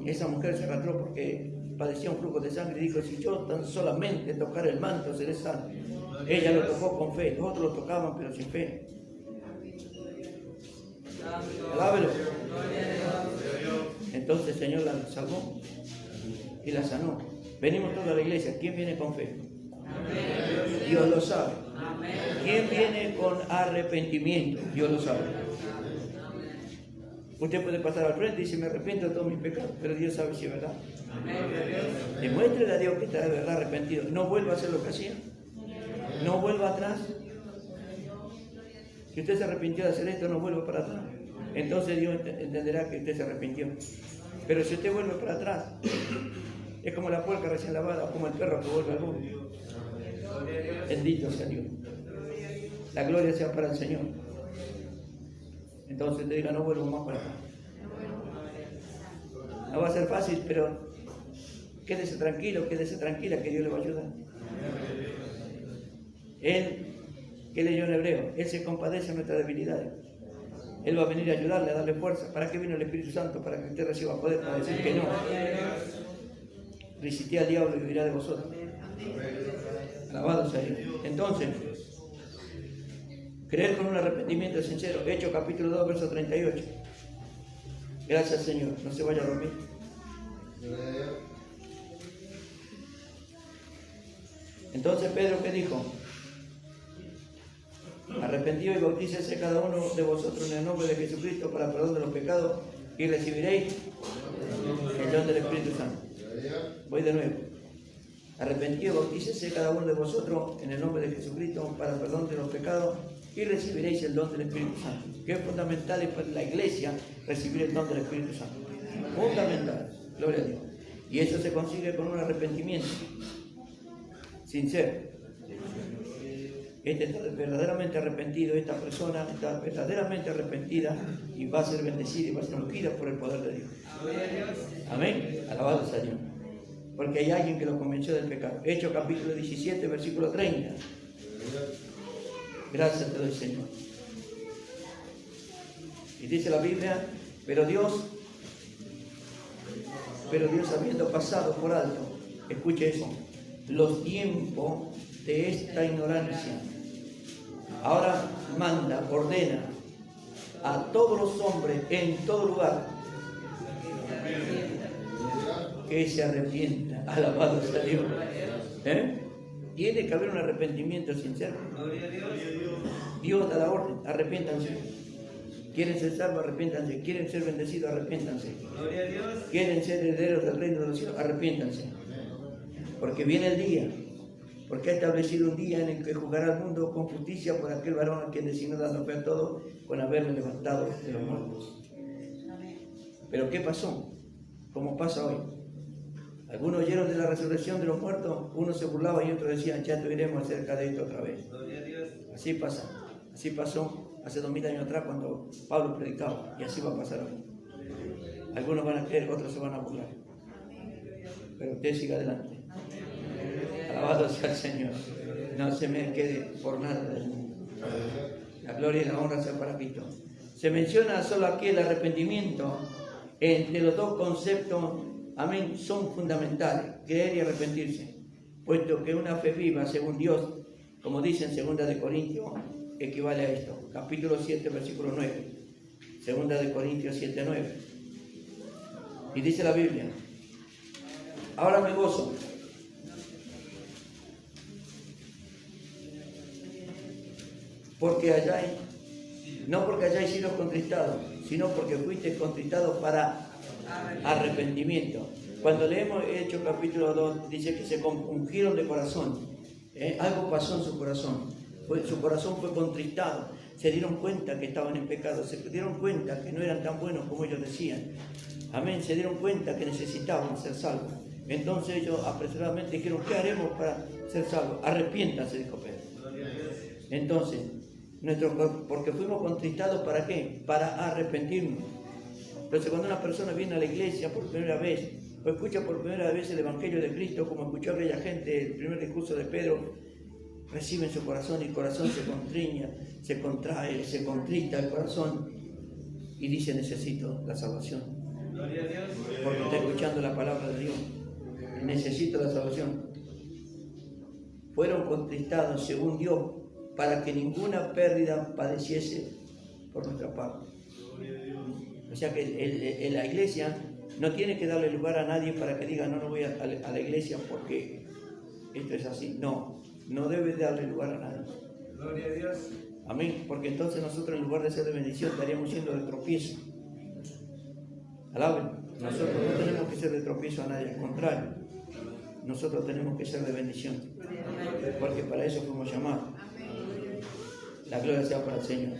Speaker 1: Esa mujer se arrastró porque padecía un flujo de sangre y dijo, si yo tan solamente tocar el manto seré sano. Ella lo tocó con fe, los otros lo tocaban pero sin fe. Alábelo. Entonces el Señor la salvó y la sanó. Venimos toda la iglesia. ¿Quién viene con fe? Dios lo sabe. ¿Quién viene con arrepentimiento? Dios lo sabe. Usted puede pasar al frente y dice, me arrepiento de todos mis pecados, pero Dios sabe si es verdad. Demuéstrele a Dios que está de verdad arrepentido. No vuelva a hacer lo que hacía. No vuelva atrás. Si usted se arrepintió de hacer esto, no vuelva para atrás. Entonces Dios entenderá que usted se arrepintió. Pero si usted vuelve para atrás, es como la puerca recién lavada, como el perro que vuelve al mundo. Bendito sea Dios. La gloria sea para el Señor. Entonces te diga, no vuelvo más para acá. No va a ser fácil, pero quédese tranquilo, quédese tranquila, que Dios le va a ayudar. Él, que leyó en hebreo, Él se compadece de nuestras debilidades. Él va a venir a ayudarle, a darle fuerza. ¿Para qué vino el Espíritu Santo? Para que usted reciba poder, para decir que no. Resistí al diablo y vivirá de vosotros. Alabado sea Dios. Entonces, creer con un arrepentimiento sincero. Hechos capítulo 2, verso 38. Gracias Señor. No se vaya a dormir. Entonces Pedro, ¿qué dijo? Arrepentido y bautícese cada uno de vosotros en el nombre de Jesucristo para perdón de los pecados y recibiréis el don del Espíritu Santo. Voy de nuevo. Arrepentido y bautícese cada uno de vosotros en el nombre de Jesucristo para perdón de los pecados y recibiréis el don del Espíritu Santo. Que es fundamental es para la iglesia recibir el don del Espíritu Santo. Fundamental. Gloria a Dios. Y eso se consigue con un arrepentimiento sincero. Este está verdaderamente arrepentido, esta persona está verdaderamente arrepentida y va a ser bendecida y va a ser ungida por el poder de Dios. Amén. Alabado sea Dios. Porque hay alguien que lo convenció del pecado. Hechos capítulo 17, versículo 30. Gracias te doy, Señor. Y dice la Biblia, pero Dios habiendo pasado por alto, escuche eso, los tiempos de esta ignorancia, ahora manda, ordena a todos los hombres en todo lugar que se arrepienta. Alabado sea Dios. Tiene que haber un arrepentimiento sincero. Dios da la orden, arrepiéntanse. Quieren ser salvos, arrepiéntanse. Quieren ser bendecidos, arrepiéntanse. Quieren ser herederos del reino de los cielos, arrepiéntanse. Porque viene el día, porque ha establecido un día en el que juzgará al mundo con justicia por aquel varón a quien designó dando fe a todos con haberle levantado de los muertos. Pero ¿qué pasó? ¿Cómo pasa hoy? Algunos oyeron de la resurrección de los muertos, unos se burlaban y otros decían, ya te oiremos acerca de esto otra vez. Así pasa, así pasó hace 2000 años atrás cuando Pablo predicaba, y así va a pasar hoy. Algunos van a creer, otros se van a burlar. Pero usted siga adelante. Alabado sea el Señor. No se me quede por nada del mundo. La gloria y la honra sea para Cristo. Se menciona solo aquí el arrepentimiento. Entre los dos conceptos, amén, son fundamentales, creer y arrepentirse, puesto que una fe viva según Dios, como dice en 2 de Corintios, equivale a esto. Capítulo 7, versículo 9. 2 de Corintios 7, 9. Y dice la Biblia, ahora me gozo no porque hayáis sido contristados, sino porque fuiste contristados para arrepentimiento. Cuando leemos Hechos capítulo 2, dice que se compungieron de corazón. Algo pasó en su corazón. Su corazón fue contristado. Se dieron cuenta que estaban en pecado. Se dieron cuenta que no eran tan buenos como ellos decían. Amén. Se dieron cuenta que necesitaban ser salvos. Entonces ellos apresuradamente dijeron, ¿qué haremos para ser salvos? Arrepiéntanse, dijo Pedro. Entonces, porque fuimos contristados, ¿para qué? Para arrepentirnos. Entonces, cuando una persona viene a la iglesia por primera vez, o escucha por primera vez el Evangelio de Cristo, como escuchó aquella gente el primer discurso de Pedro, recibe en su corazón y el corazón se contriña, se contrae, se contrista el corazón y dice, necesito la salvación. Porque está escuchando la palabra de Dios. Necesito la salvación. Fueron contristados según Dios para que ninguna pérdida padeciese por nuestra parte. O sea que la iglesia no tiene que darle lugar a nadie para que diga, no voy a la iglesia porque esto es así. No debe darle lugar a nadie.
Speaker 2: Gloria a Dios.
Speaker 1: Amén. Porque entonces nosotros, en lugar de ser de bendición, estaríamos siendo de tropiezo. Alaben. Nosotros no tenemos que ser de tropiezo a nadie, al contrario. Nosotros tenemos que ser de bendición. Porque para eso fuimos llamados. La gloria sea para el Señor.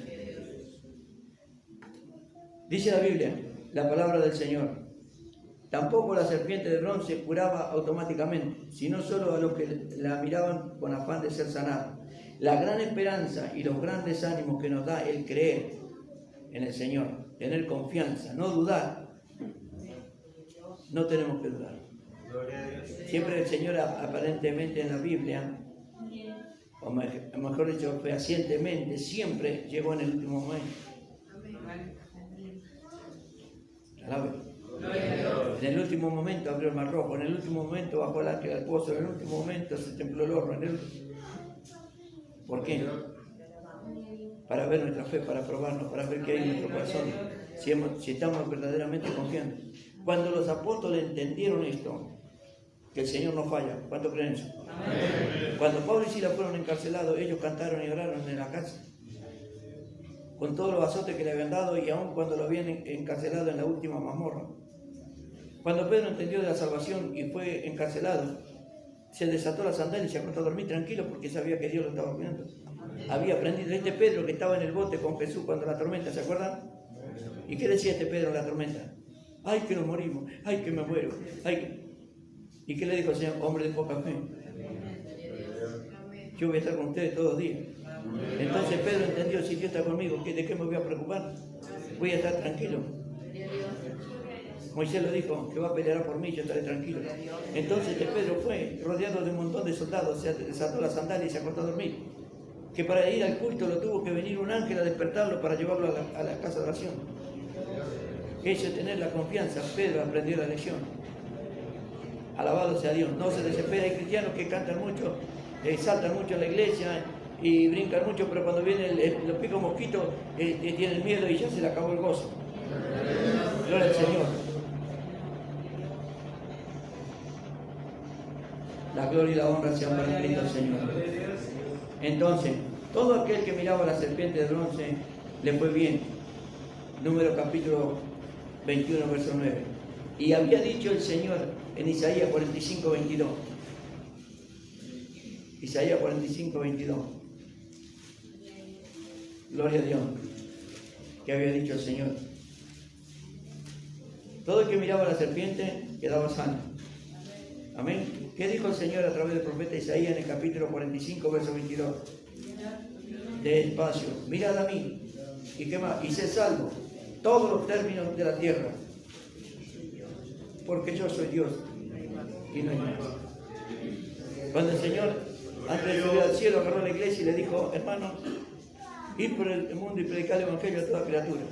Speaker 1: Dice la Biblia, la palabra del Señor: tampoco la serpiente de bronce curaba automáticamente, sino solo a los que la miraban con afán de ser sanados. La gran esperanza y los grandes ánimos que nos da el creer en el Señor, tener confianza, no dudar. No tenemos que dudar. Siempre el Señor, aparentemente en la Biblia, o mejor dicho, fehacientemente, siempre llegó en el último momento. En el último momento abrió el mar rojo, en el último momento bajó el arca del pozo, en el último momento se templó el horno. ¿Por qué? Para ver nuestra fe, para probarnos, para ver qué hay en nuestro corazón, si estamos verdaderamente confiando. Cuando los apóstoles entendieron esto, que el Señor no falla, ¿cuánto creen eso? Amén. Cuando Pablo y Silas fueron encarcelados, ellos cantaron y oraron en la cárcel, con todos los azotes que le habían dado, y aún cuando lo habían encarcelado en la última mazmorra. Cuando Pedro entendió de la salvación y fue encarcelado, se desató la sandalia y se acostó a dormir tranquilo porque sabía que Dios lo estaba cuidando. Había aprendido. Este Pedro que estaba en el bote con Jesús cuando la tormenta, ¿se acuerdan? ¿Y qué decía este Pedro en la tormenta? ¡Ay, que nos morimos! ¡Ay, que me muero! ¡Ay, que... ¿Y qué le dijo el Señor? Hombre de poca fe. Yo voy a estar con ustedes todos los días. Entonces Pedro entendió, si Dios está conmigo, ¿de qué me voy a preocupar? Voy a estar tranquilo. Moisés lo dijo, que va a pelear por mí, yo estaré tranquilo. Entonces este Pedro fue rodeado de un montón de soldados, se desató la sandalia y se acostó a dormir. Que para ir al culto lo tuvo que venir un ángel a despertarlo para llevarlo a la casa de oración. Eso es tener la confianza. Pedro aprendió la lección. Alabado sea Dios. No se desespera. Hay cristianos que cantan mucho, saltan mucho en la iglesia y brincan mucho, pero cuando viene los picos mosquitos tienen miedo y ya se le acabó el gozo. Gloria al Señor. La gloria y la honra sean para Cristo el Señor. Entonces, todo aquel que miraba a la serpiente de bronce le fue bien. Número capítulo 21, verso 9. Y había dicho el Señor en Isaías 45, 22. Isaías 45, 22. Gloria a Dios. Que había dicho el Señor. Todo el que miraba a la serpiente quedaba sano. Amén. ¿Qué dijo el Señor a través del profeta Isaías en el capítulo 45, verso 22? Despacio. Mirad a mí. ¿Y qué más? Y sé salvo todos los términos de la tierra. Porque yo soy Dios y no hay más. Cuando el Señor, antes de subir al cielo, agarró a la iglesia y le dijo, hermano, ir por el mundo y predicar el Evangelio a toda criatura.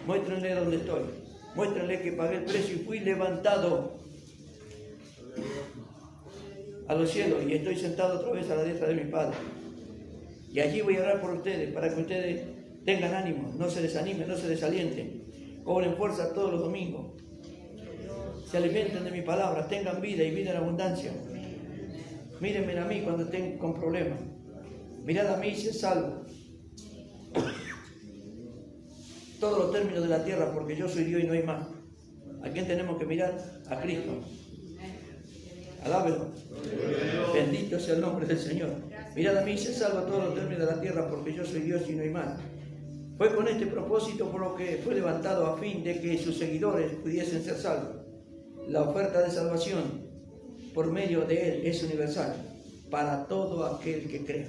Speaker 1: Muéstrenle dónde estoy. Muéstrenle que pagué el precio y fui levantado a los cielos y estoy sentado otra vez a la diestra de mi Padre. Y allí voy a orar por ustedes, para que ustedes tengan ánimo, no se desanimen, no se desalienten, cobren fuerza todos los domingos, se alimenten de mi palabra, tengan vida y vida en abundancia. Mírenme a mí cuando estén con problemas. Mirad a mí y sed salvo todos los términos de la tierra, porque yo soy Dios y no hay más. ¿A quién tenemos que mirar? A Cristo. Alábelo. Bendito sea el nombre del Señor. Mirad a mí y sed salvo todos los términos de la tierra, porque yo soy Dios y no hay más. Fue con este propósito por lo que fue levantado, a fin de que sus seguidores pudiesen ser salvos. La oferta de salvación por medio de Él es universal para todo aquel que crea.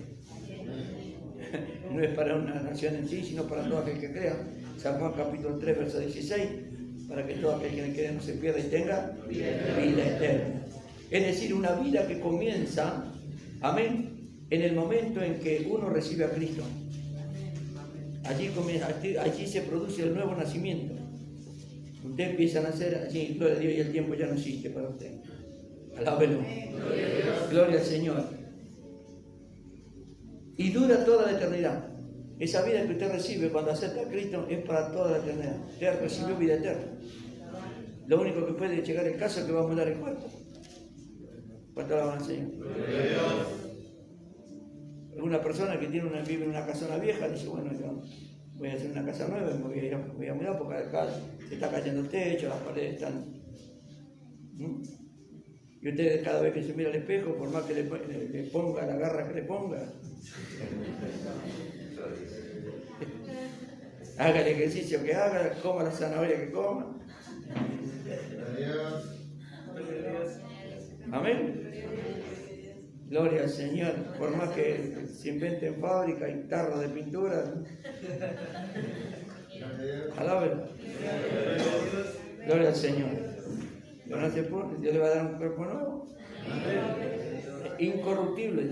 Speaker 1: No es para una nación en sí, sino para todo aquel que crea. San Juan capítulo 3, verso 16, para que todo aquel que crea no se pierda y tenga vida eterna. Es decir, una vida que comienza, amén, en el momento en que uno recibe a Cristo. Allí se produce el nuevo nacimiento. Usted empieza a nacer allí, gloria a Dios, y el tiempo ya no existe para usted. Alábelo. Gloria al Señor. Y dura toda la eternidad. Esa vida que usted recibe cuando acepta a Cristo es para toda la eternidad. Usted recibió vida eterna. Lo único que puede llegar el caso es que va a morir el cuerpo. ¿Cuánto la van a enseñar? Alguna persona que vive en una casona vieja dice, bueno, yo voy a hacer una casa nueva y me voy a mudar porque acá se está cayendo el techo, las paredes están... Y usted cada vez que se mira al espejo, por más que le ponga la garra que le ponga, haga el ejercicio que haga, coma la zanahoria que coma. Amén. Gloria al Señor. Por más que se inventen fábricas y tarros de pintura. Alábelo. Gloria al Señor. Pero no se pone, Dios le va a dar un cuerpo nuevo. Incorruptible.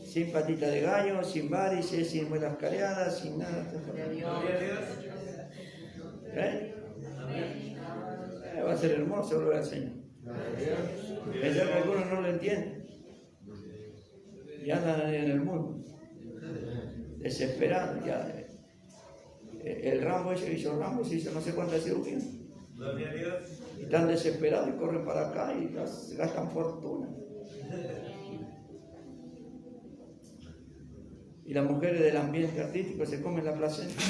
Speaker 1: Sin patita de gallo, sin varices, sin muelas cariadas, sin nada. Va a ser hermoso, gloria al Señor. Pensar que algunos no lo entienden y andan en el mundo desesperados. Ya. El Rambo se hizo no sé cuántas cirugías y están desesperados y corren para acá y gastan fortuna. Y las mujeres del ambiente artístico se comen la placenta.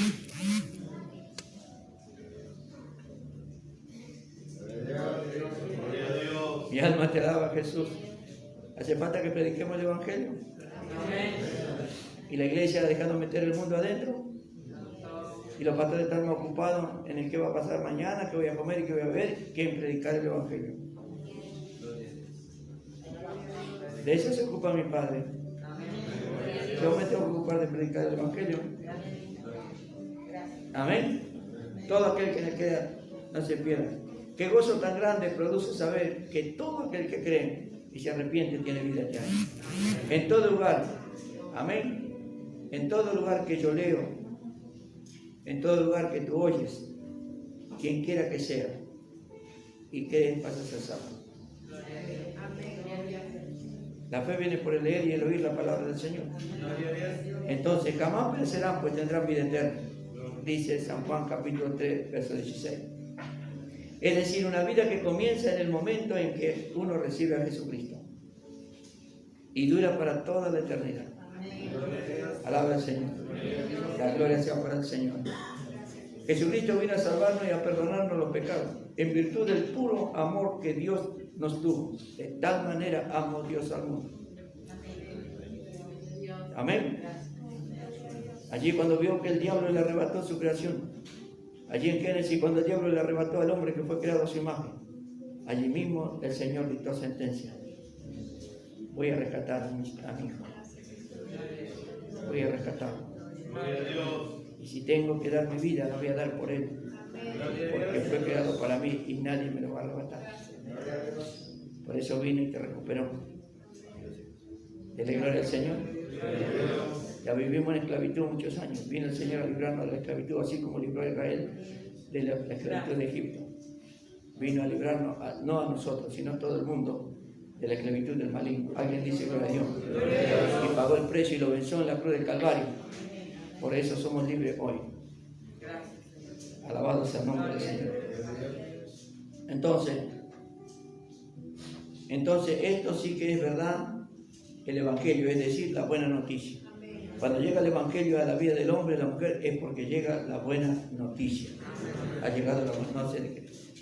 Speaker 1: Mi alma te alaba, Jesús. Hace falta que prediquemos el Evangelio. Y la iglesia ha dejado meter el mundo adentro. Y los pastores están ocupados en el qué va a pasar mañana, qué voy a comer y qué voy a beber, que en predicar el Evangelio. De eso se ocupa mi Padre. Yo me tengo que ocupar de predicar el Evangelio. Amén. Todo aquel que le queda no se pierda. Qué gozo tan grande produce saber que todo aquel que cree y se arrepiente tiene vida eterna. En todo lugar, amén, en todo lugar que yo leo, en todo lugar que tú oyes, quien quiera que sea, y crees vas a ser salvo. La fe viene por el leer y el oír la palabra del Señor. Entonces jamás perecerán, pues tendrán vida eterna, dice San Juan capítulo 3, verso 16. Es decir, una vida que comienza en el momento en que uno recibe a Jesucristo y dura para toda la eternidad. Alaba al Señor. La gloria sea para el Señor. Jesucristo vino a salvarnos y a perdonarnos los pecados en virtud del puro amor que Dios nos tuvo. De tal manera amó Dios al mundo. Amén. Allí cuando vio que el diablo le arrebató su creación, allí en Génesis, cuando el diablo le arrebató al hombre que fue creado a su imagen, allí mismo el Señor dictó sentencia. Voy a rescatar a mi hijo. Voy a rescatarlo. Y si tengo que dar mi vida, la voy a dar por él. Porque fue creado para mí y nadie me lo va a arrebatar. Por eso vino y te recuperó. Dele gloria al Señor. Ya vivimos en esclavitud muchos años. Vino el Señor a librarnos de la esclavitud, así como libró a Israel de la esclavitud de Egipto. Vino a librarnos, no a nosotros, sino a todo el mundo, de la esclavitud del maligno. Alguien dice gloria a Dios. Y pagó el precio y lo venció en la cruz del Calvario. Por eso somos libres hoy. Alabado sea el nombre del Señor. Entonces esto sí que es verdad el Evangelio, es decir, la buena noticia. Cuando llega el Evangelio a la vida del hombre y la mujer es porque llega la buena noticia. Ha llegado la buena noticia.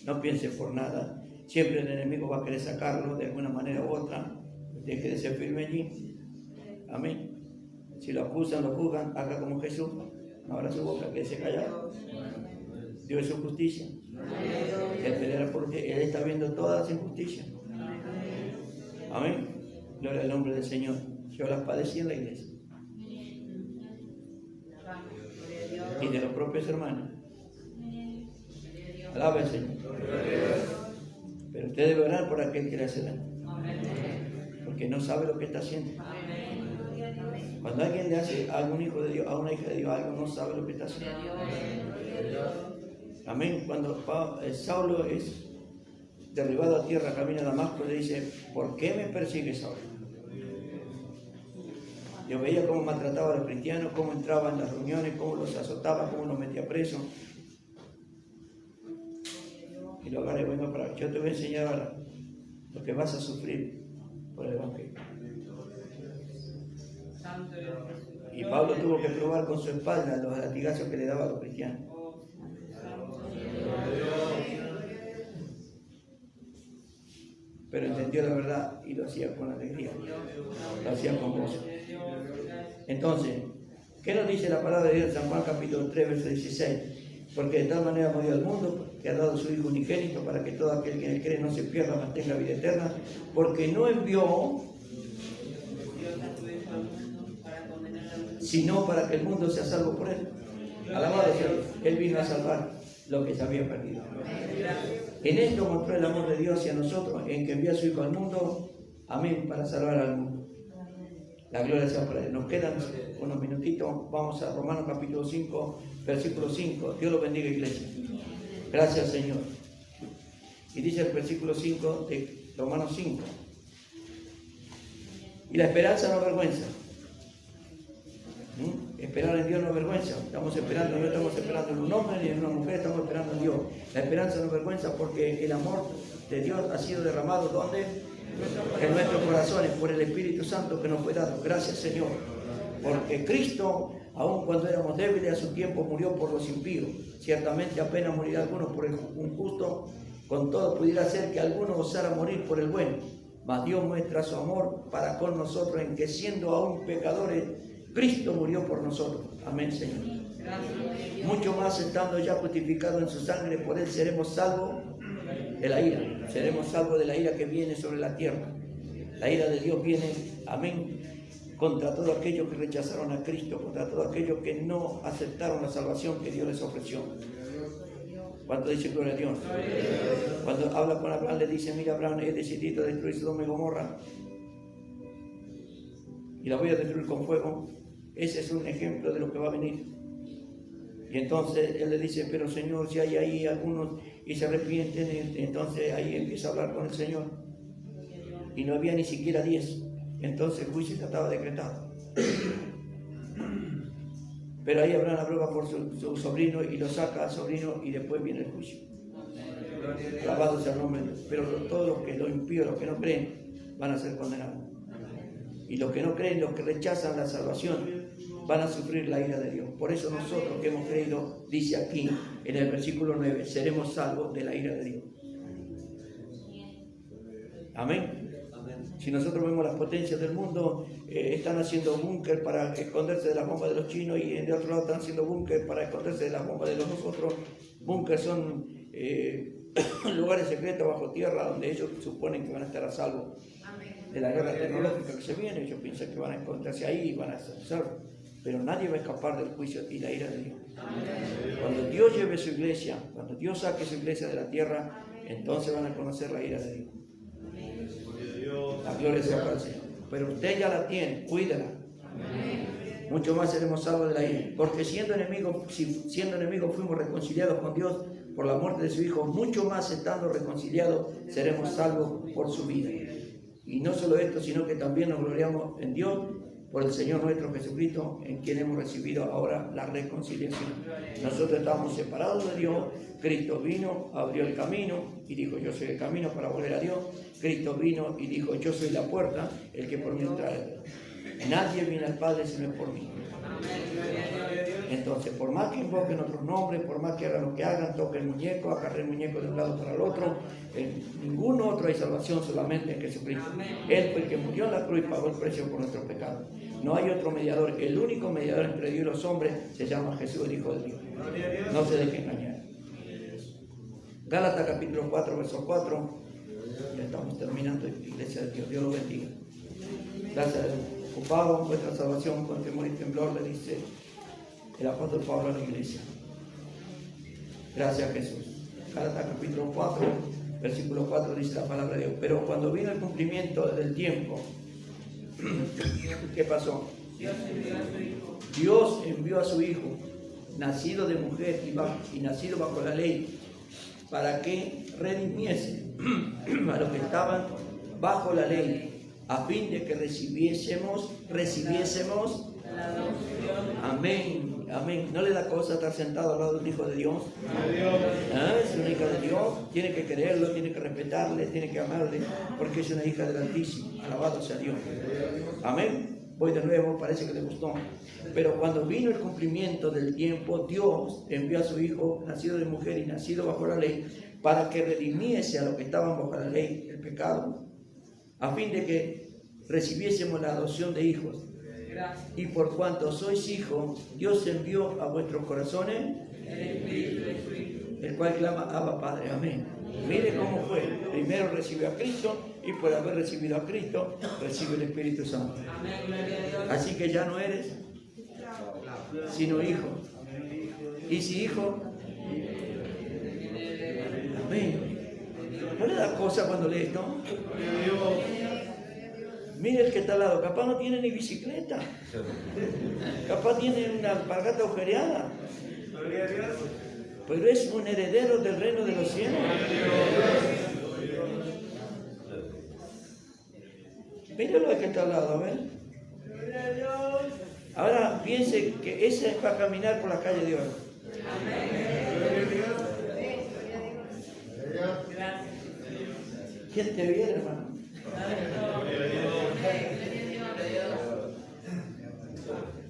Speaker 1: No piense por nada. Siempre el enemigo va a querer sacarlo de alguna manera u otra. Deje de ser firme allí. Amén. Si lo acusan, lo juzgan, haga como Jesús. No abra su boca, que se callado. Dios es su justicia. Él peleará por usted. Él está viendo todas las injusticias. Amén. Gloria al nombre del Señor. Yo las padecí en la iglesia. Y de los propios hermanos. Alaba al Señor. Pero usted debe orar por aquel que le hace daño. Porque no sabe lo que está haciendo. Cuando alguien le hace a un hijo de Dios, a una hija de Dios algo, no sabe lo que está haciendo. Amén. Cuando Saulo es derribado a tierra, camina a Damasco, le dice: ¿por qué me persigues, Saulo? Yo veía cómo maltrataba a los cristianos, cómo entraba en las reuniones, cómo los azotaba, cómo los metía presos. Y lo agarré, vengo para acá. Yo te voy a enseñar ahora lo que vas a sufrir por el Evangelio. Y Pablo tuvo que probar con su espalda los latigazos que le daba a los cristianos. Pero entendió la verdad y lo hacía con alegría, lo hacía con gozo. Entonces, ¿qué nos dice la palabra de Dios en San Juan capítulo 3, verso 16? Porque de tal manera amó Dios al mundo, que ha dado su Hijo unigénito, para que todo aquel que en él cree no se pierda, mas tenga vida eterna, porque no envió sino para que el mundo sea salvo por él. Alabado sea Dios. Él vino a salvar lo que se había perdido. En esto mostró el amor de Dios hacia nosotros, en que envió a su Hijo al mundo, amén, para salvar al mundo. La gloria sea para él. Nos quedan unos minutitos. Vamos a Romanos capítulo 5, versículo 5. Dios lo bendiga, iglesia. Gracias, Señor. Y dice el versículo 5 de Romanos 5. Y la esperanza no avergüenza. Esperar en Dios no avergüenza. Estamos esperando, no estamos esperando en un hombre ni en una mujer, estamos esperando en Dios. La esperanza no avergüenza porque el amor de Dios ha sido derramado ¿dónde? En nuestros corazones por el Espíritu Santo que nos fue dado. Gracias, Señor. Porque Cristo, aun cuando éramos débiles, a su tiempo murió por los impíos. Ciertamente apenas morirá algunos por el injusto, con todo pudiera ser que alguno osara morir por el bueno. Mas Dios muestra su amor para con nosotros en que siendo aún pecadores, Cristo murió por nosotros. Amén, Señor. Mucho más estando ya justificados en su sangre, por él seremos salvos de la ira. Seremos salvos de la ira que viene sobre la tierra. La ira de Dios viene, amén, contra todos aquellos que rechazaron a Cristo, contra todos aquellos que no aceptaron la salvación que Dios les ofreció. ¿Cuánto dice gloria a Dios? Cuando habla con Abraham le dice: mira, Abraham, he decidido destruir Sodoma y Gomorra y la voy a destruir con fuego. Ese es un ejemplo de lo que va a venir. Y entonces él le dice: pero Señor, si hay ahí algunos y se arrepienten, entonces ahí empieza a hablar con el Señor. Y no había ni siquiera 10. Entonces el juicio ya estaba decretado. Pero ahí Abraham prueba por su sobrino y lo saca al sobrino y después viene el juicio. Alabado sea el nombre de Dios. Pero todos los que lo impíos, los que no creen, van a ser condenados. Y los que no creen, los que rechazan la salvación, van a sufrir la ira de Dios. Por eso nosotros que hemos creído, dice aquí en el versículo 9, seremos salvos de la ira de Dios. Amén. Si nosotros vemos las potencias del mundo, están haciendo búnker para esconderse de las bombas de los chinos, y de otro lado están haciendo búnker para esconderse de las bombas de los nosotros. Búnker son lugares secretos bajo tierra donde ellos suponen que van a estar a salvo de la guerra tecnológica que se viene. Ellos piensan que van a encontrarse ahí y van a ser, pero nadie va a escapar del juicio y la ira de Dios. Cuando Dios lleve su iglesia, cuando Dios saque su iglesia de la tierra, entonces van a conocer la ira de Dios. La gloria sea para el Señor. Pero usted ya la tiene, cuídela. Mucho más seremos salvos de la ira. Porque siendo enemigos fuimos reconciliados con Dios por la muerte de su Hijo, mucho más estando reconciliados seremos salvos por su vida. Y no solo esto, sino que también nos gloriamos en Dios por el Señor nuestro Jesucristo, en quien hemos recibido ahora la reconciliación. Nosotros estábamos separados de Dios, Cristo vino, abrió el camino y dijo, yo soy el camino para volver a Dios. Cristo vino y dijo, yo soy la puerta, el que por mí entra. Nadie viene al Padre sino es por mí. Entonces, por más que invoquen otros nombres, por más que hagan lo que hagan, toquen el muñeco, agarren el muñeco de un lado para el otro, en ningún otro hay salvación, solamente en Jesucristo. Él fue el que murió en la cruz y pagó el precio por nuestros pecados. No hay otro mediador. El único mediador entre Dios y los hombres se llama Jesús, el Hijo de Dios. No se deje engañar. Gálatas capítulo 4, verso 4. Ya estamos terminando, iglesia de Dios. Dios lo bendiga. Gracias a Dios. Ocupado vuestra salvación con temor y temblor, le dice el apóstol Pablo a la iglesia. Gracias a Jesús. Gálatas capítulo 4, versículo 4 dice la palabra de Dios. Pero cuando vino el cumplimiento del tiempo, ¿qué pasó? Dios envió a su Hijo, nacido de mujer y nacido bajo la ley, para que redimiese a los que estaban bajo la ley, a fin de que recibiésemos amén, amén. ¿No le da cosa estar sentado al lado de un hijo de Dios? Es una hija de Dios, tiene que quererlo, tiene que respetarle, tiene que amarle, porque es una hija del Altísimo. Alabado sea Dios. Amén. Voy de nuevo, parece que le gustó. Pero cuando vino el cumplimiento del tiempo, Dios envió a su Hijo, nacido de mujer y nacido bajo la ley, para que redimiese a los que estaban bajo la ley, el pecado, a fin de que recibiésemos la adopción de hijos. Y por cuanto sois hijos, Dios envió a vuestros corazones el cual clama Abba Padre. Amén. Mire cómo fue. Primero recibió a Cristo y por haber recibido a Cristo, recibe el Espíritu Santo. Así que ya no eres sino hijo. Y si hijo, amén. ¿No le da cosa cuando lee esto? Mire el que está al lado, capaz no tiene ni bicicleta, capaz tiene una alpargata agujereada, pero es un heredero del reino de los cielos. Míralo el que está al lado, a ver. Ahora piense que ese es para caminar por la calle de oro. ¿Quién te viene, hermano?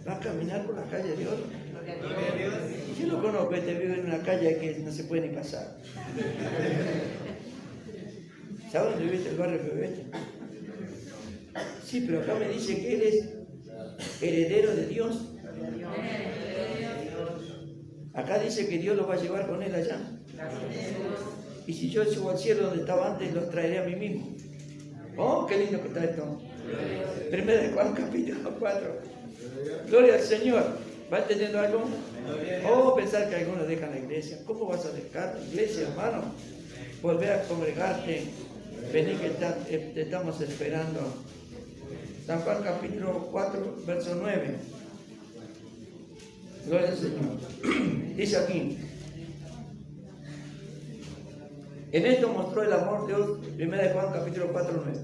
Speaker 1: Va a caminar por la calle de oro. Yo lo conozco, este vive en una calle que no se puede ni pasar. ¿Sabes dónde vive el barrio que vive? Sí, pero acá me dice que él es heredero de Dios. Acá dice que Dios lo va a llevar con él allá. Y si yo subo al cielo donde estaba antes, los traeré a mí mismo. Oh, qué lindo que está esto. Primero de Juan capítulo 4. Gloria al Señor. ¿Va entendiendo algo? Oh, pensar que algunos dejan la iglesia. ¿Cómo vas a dejar la iglesia, hermano? Volver a congregarte. Vení que te estamos esperando. San Juan capítulo 4, verso 9. Gloria al Señor. Dice aquí. En esto mostró el amor de Dios, 1 Juan capítulo 4, 9.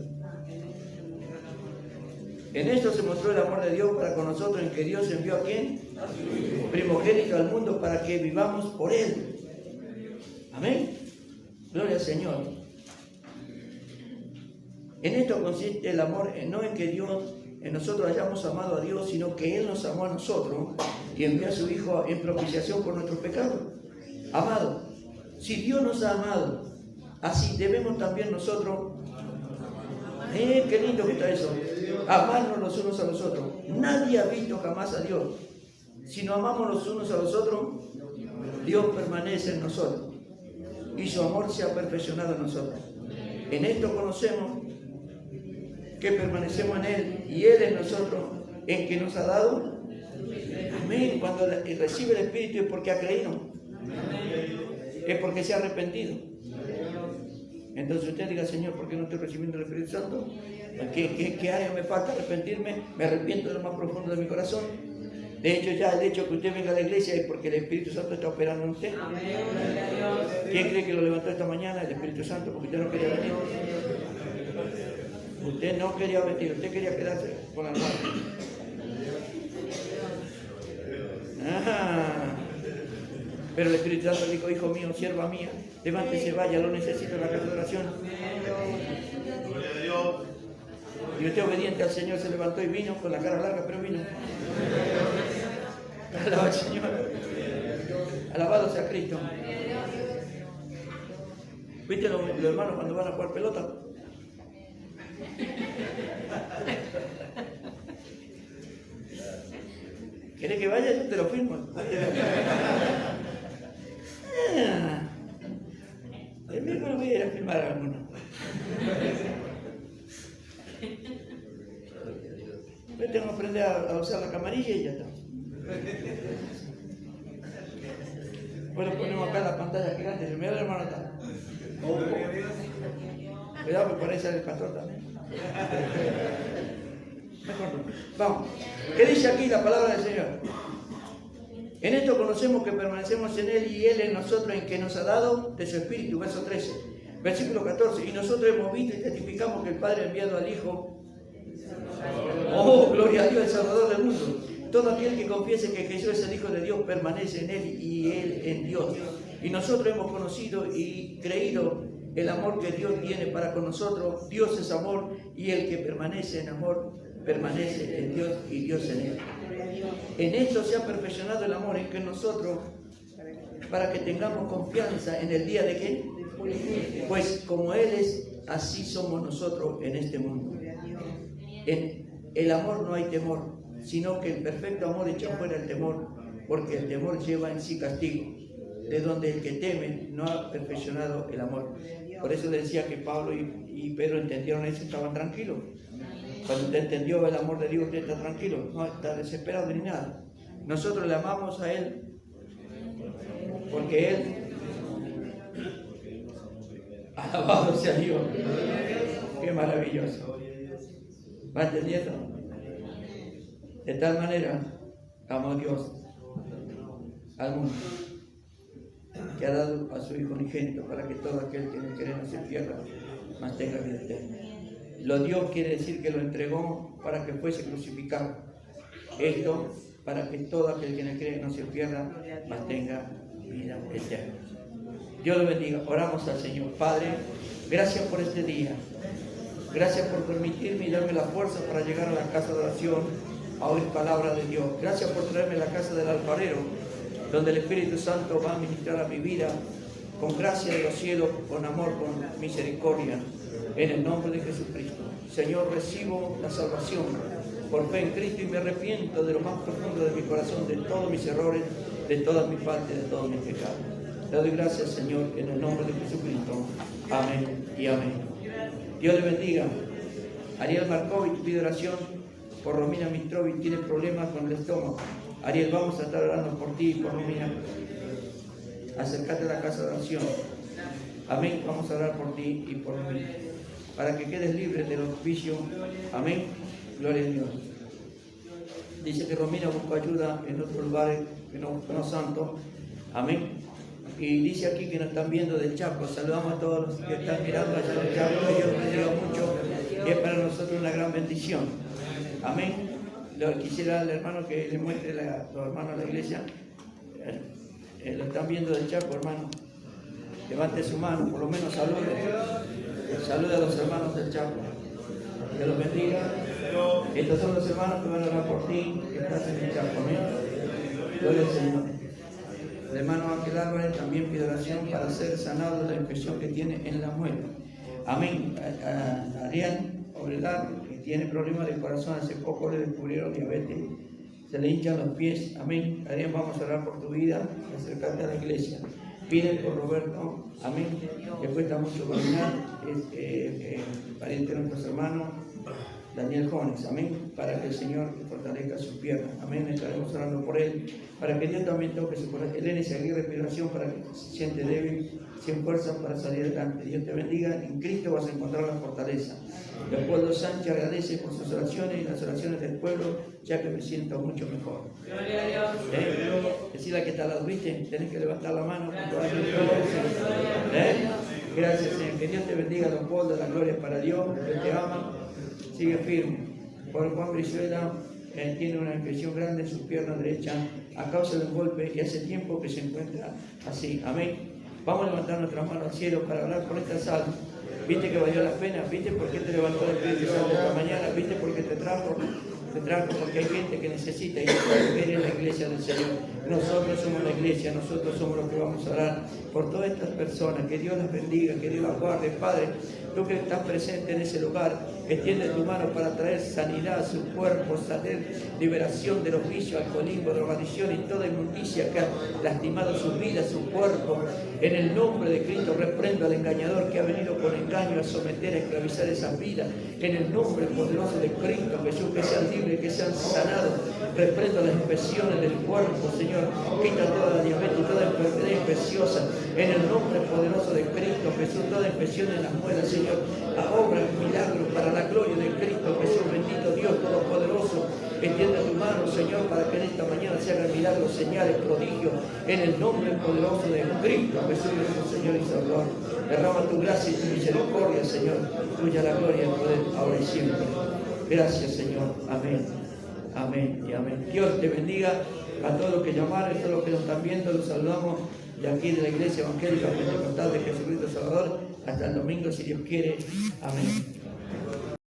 Speaker 1: En esto se mostró el amor de Dios para con nosotros, en que Dios envió a ¿quién? Primogénito al mundo para que vivamos por Él. Amén. Gloria al Señor. En esto consiste el amor, no en que nosotros hayamos amado a Dios, sino que Él nos amó a nosotros y envió a su Hijo en propiciación por nuestros pecados. Amado, si Dios nos ha amado, así debemos también nosotros, qué lindo que está eso, amarnos los unos a los otros. Nadie ha visto jamás a Dios. Si nos amamos los unos a los otros, Dios permanece en nosotros y su amor se ha perfeccionado en nosotros. En esto conocemos que permanecemos en Él y Él en nosotros, en que nos ha dado. Amén. Cuando recibe el Espíritu es porque ha creído, es porque se ha arrepentido. Entonces usted diga, Señor, ¿por qué no estoy recibiendo el Espíritu Santo? ¿Qué área me falta arrepentirme? Me arrepiento de lo más profundo de mi corazón. De hecho, ya el hecho que usted venga a la iglesia es porque el Espíritu Santo está operando en usted. ¿Quién cree que lo levantó esta mañana? El Espíritu Santo, porque usted no quería venir. Usted no quería venir, usted quería quedarse con la hermana. Pero el Espíritu Santo dijo, hijo mío, sierva mía, levántese, vaya, lo necesito en la casa de oración. Y usted obediente al Señor se levantó y vino con la cara larga, pero vino. Alabado al Señor. Alabado sea Cristo. ¿Viste los hermanos cuando van a jugar pelota? ¿Querés que vaya? Yo te lo firmo. El mismo lo voy a ir a firmar a alguno. Yo tengo que aprender a usar la camarilla y ya está. Bueno, ponemos acá la pantalla gigante. Mira el hermano está. Cuidado que parece el pastor también. Mejor no. Vamos. ¿Qué dice aquí la palabra del Señor? En esto conocemos que permanecemos en Él y Él en nosotros, en que nos ha dado de su Espíritu. Verso 13. Versículo 14. Y nosotros hemos visto y testificamos que el Padre ha enviado al Hijo. Oh, gloria a Dios, el Salvador del mundo. Todo aquel que confiese que Jesús es el Hijo de Dios permanece en Él y Él en Dios. Y nosotros hemos conocido y creído el amor que Dios tiene para con nosotros. Dios es amor y el que permanece en amor permanece en Dios y Dios en Él. En esto se ha perfeccionado el amor en que nosotros, para que tengamos confianza en el día de qué. Pues como Él es, así somos nosotros en este mundo. En el amor no hay temor, sino que el perfecto amor echa fuera el temor, porque el temor lleva en sí castigo, de donde el que teme no ha perfeccionado el amor. Por eso decía que Pablo y Pedro entendieron eso, estaban tranquilos. Cuando usted entendió el amor de Dios, usted está tranquilo, no está desesperado ni nada. Nosotros le amamos a Él, porque Él, alabado sea Dios, qué maravilloso. ¿Va entendiendo? De tal manera amó Dios al mundo, que ha dado a su Hijo unigénito para que todo aquel que no quiere no se pierda, mas tenga vida eterna. Lo dio quiere decir que lo entregó para que fuese crucificado. Esto para que todo aquel que no quiere no se pierda, mas tenga vida eterna. Dios lo bendiga. Oramos al Señor. Padre, gracias por este día. Gracias por permitirme y darme la fuerza para llegar a la casa de oración a oír palabra de Dios. Gracias por traerme a la casa del alfarero, donde el Espíritu Santo va a ministrar a mi vida con gracia de los cielos, con amor, con misericordia, en el nombre de Jesucristo. Señor, recibo la salvación por fe en Cristo y me arrepiento de lo más profundo de mi corazón, de todos mis errores, de todas mis faltas, de todos mis pecados. Te doy gracias, Señor, en el nombre de Jesucristo. Amén y amén. Dios le bendiga. Ariel Markovich pide oración por Romina Mitrovich, tiene problemas con el estómago. Ariel, vamos a estar orando por ti y por Romina. Acércate a la casa de oración. Amén. Vamos a orar por ti y por Romina, para que quedes libre del auspicio. Amén. Gloria a Dios. Dice que Romina buscó ayuda en otros lugares que no santo. Amén. Y dice aquí que nos están viendo del Chaco. Saludamos a todos los que están mirando allá del Chaco. Dios les bendiga mucho y es para nosotros una gran bendición. Amén. Quisiera al hermano que le muestre a los hermanos de la iglesia. Lo están viendo del Chaco, hermano. Levante su mano, por lo menos salude. Salude a los hermanos del Chaco. Que los bendiga. Estos son los hermanos que van a orar por ti, que estás en el Chaco. Amén. Gloria al Señor. El hermano Ángel Álvarez también pide oración para ser sanado de la infección que tiene en la muela. Amén. Arián Obredar, que tiene problemas del corazón, hace poco le descubrieron diabetes, se le hinchan los pies. Amén. Arián, vamos a orar por tu vida, acercarte a la iglesia. Piden por Roberto, amén, que cuesta mucho caminar, es pariente de nuestros hermanos, Daniel Jones, amén, para que el Señor fortalezca sus piernas, amén. Estaremos orando por él, para que Dios también toque su corazón. Elena se aguirre respiración para que se siente débil, sin fuerza para salir adelante. Dios te bendiga, en Cristo vas a encontrar la fortaleza. El pueblo Sánchez agradece por sus oraciones y las oraciones del pueblo, ya que me siento mucho mejor. Decirle que está al lado, ¿viste? Tenés que levantar la mano. Gracias, Señor. Que Dios te bendiga, don Paul, de la gloria para Dios. Dios te ama. Sigue firme. Por Juan Brizuela, tiene una infección grande en su pierna derecha a causa de un golpe y hace tiempo que se encuentra así. Amén. Vamos a levantar nuestras manos al cielo para hablar por esta sal. ¿Viste que valió la pena? ¿Viste por qué te levantó el Espíritu Santo esta mañana? ¿Viste por qué te trajo? Te trajo porque hay gente que necesita y ver en la iglesia del Señor. Nosotros somos la iglesia, nosotros somos los que vamos a orar por todas estas personas. Que Dios las bendiga, que Dios las guarde. Padre, tú que estás presente en ese lugar, extiende tu mano para traer sanidad a su cuerpo, liberación de los vicios, alcoholismo, drogadicción y toda inmundicia que ha lastimado su vida, su cuerpo. En el nombre de Cristo reprendo al engañador que ha venido con engaño a someter, a esclavizar esas vidas. En el nombre poderoso de Cristo Jesús, que sean libres, que sean sanados. Reprendo las infecciones del cuerpo, Señor. Quita toda la diabetes, toda enfermedad infecciosa. En el nombre poderoso de Cristo Jesús, toda infección en las muelas, Señor. Obra milagros para la gloria de Cristo Jesús. Bendito Dios Todopoderoso. Extiende tu mano, Señor, para que en esta mañana se hagan milagros, señales, prodigios. En el nombre poderoso de Cristo Jesús, nuestro Señor y Salvador. Derrama tu gracia y tu misericordia, Señor. Tuya la gloria y el poder, ahora y siempre. Gracias, Señor. Amén. Amén y amén. Dios te bendiga a todos los que llamaron, a todos los que nos están viendo. Los saludamos de aquí de la Iglesia Evangélica Pentecostal de Jesucristo Salvador. Hasta el domingo, si Dios quiere. Amén.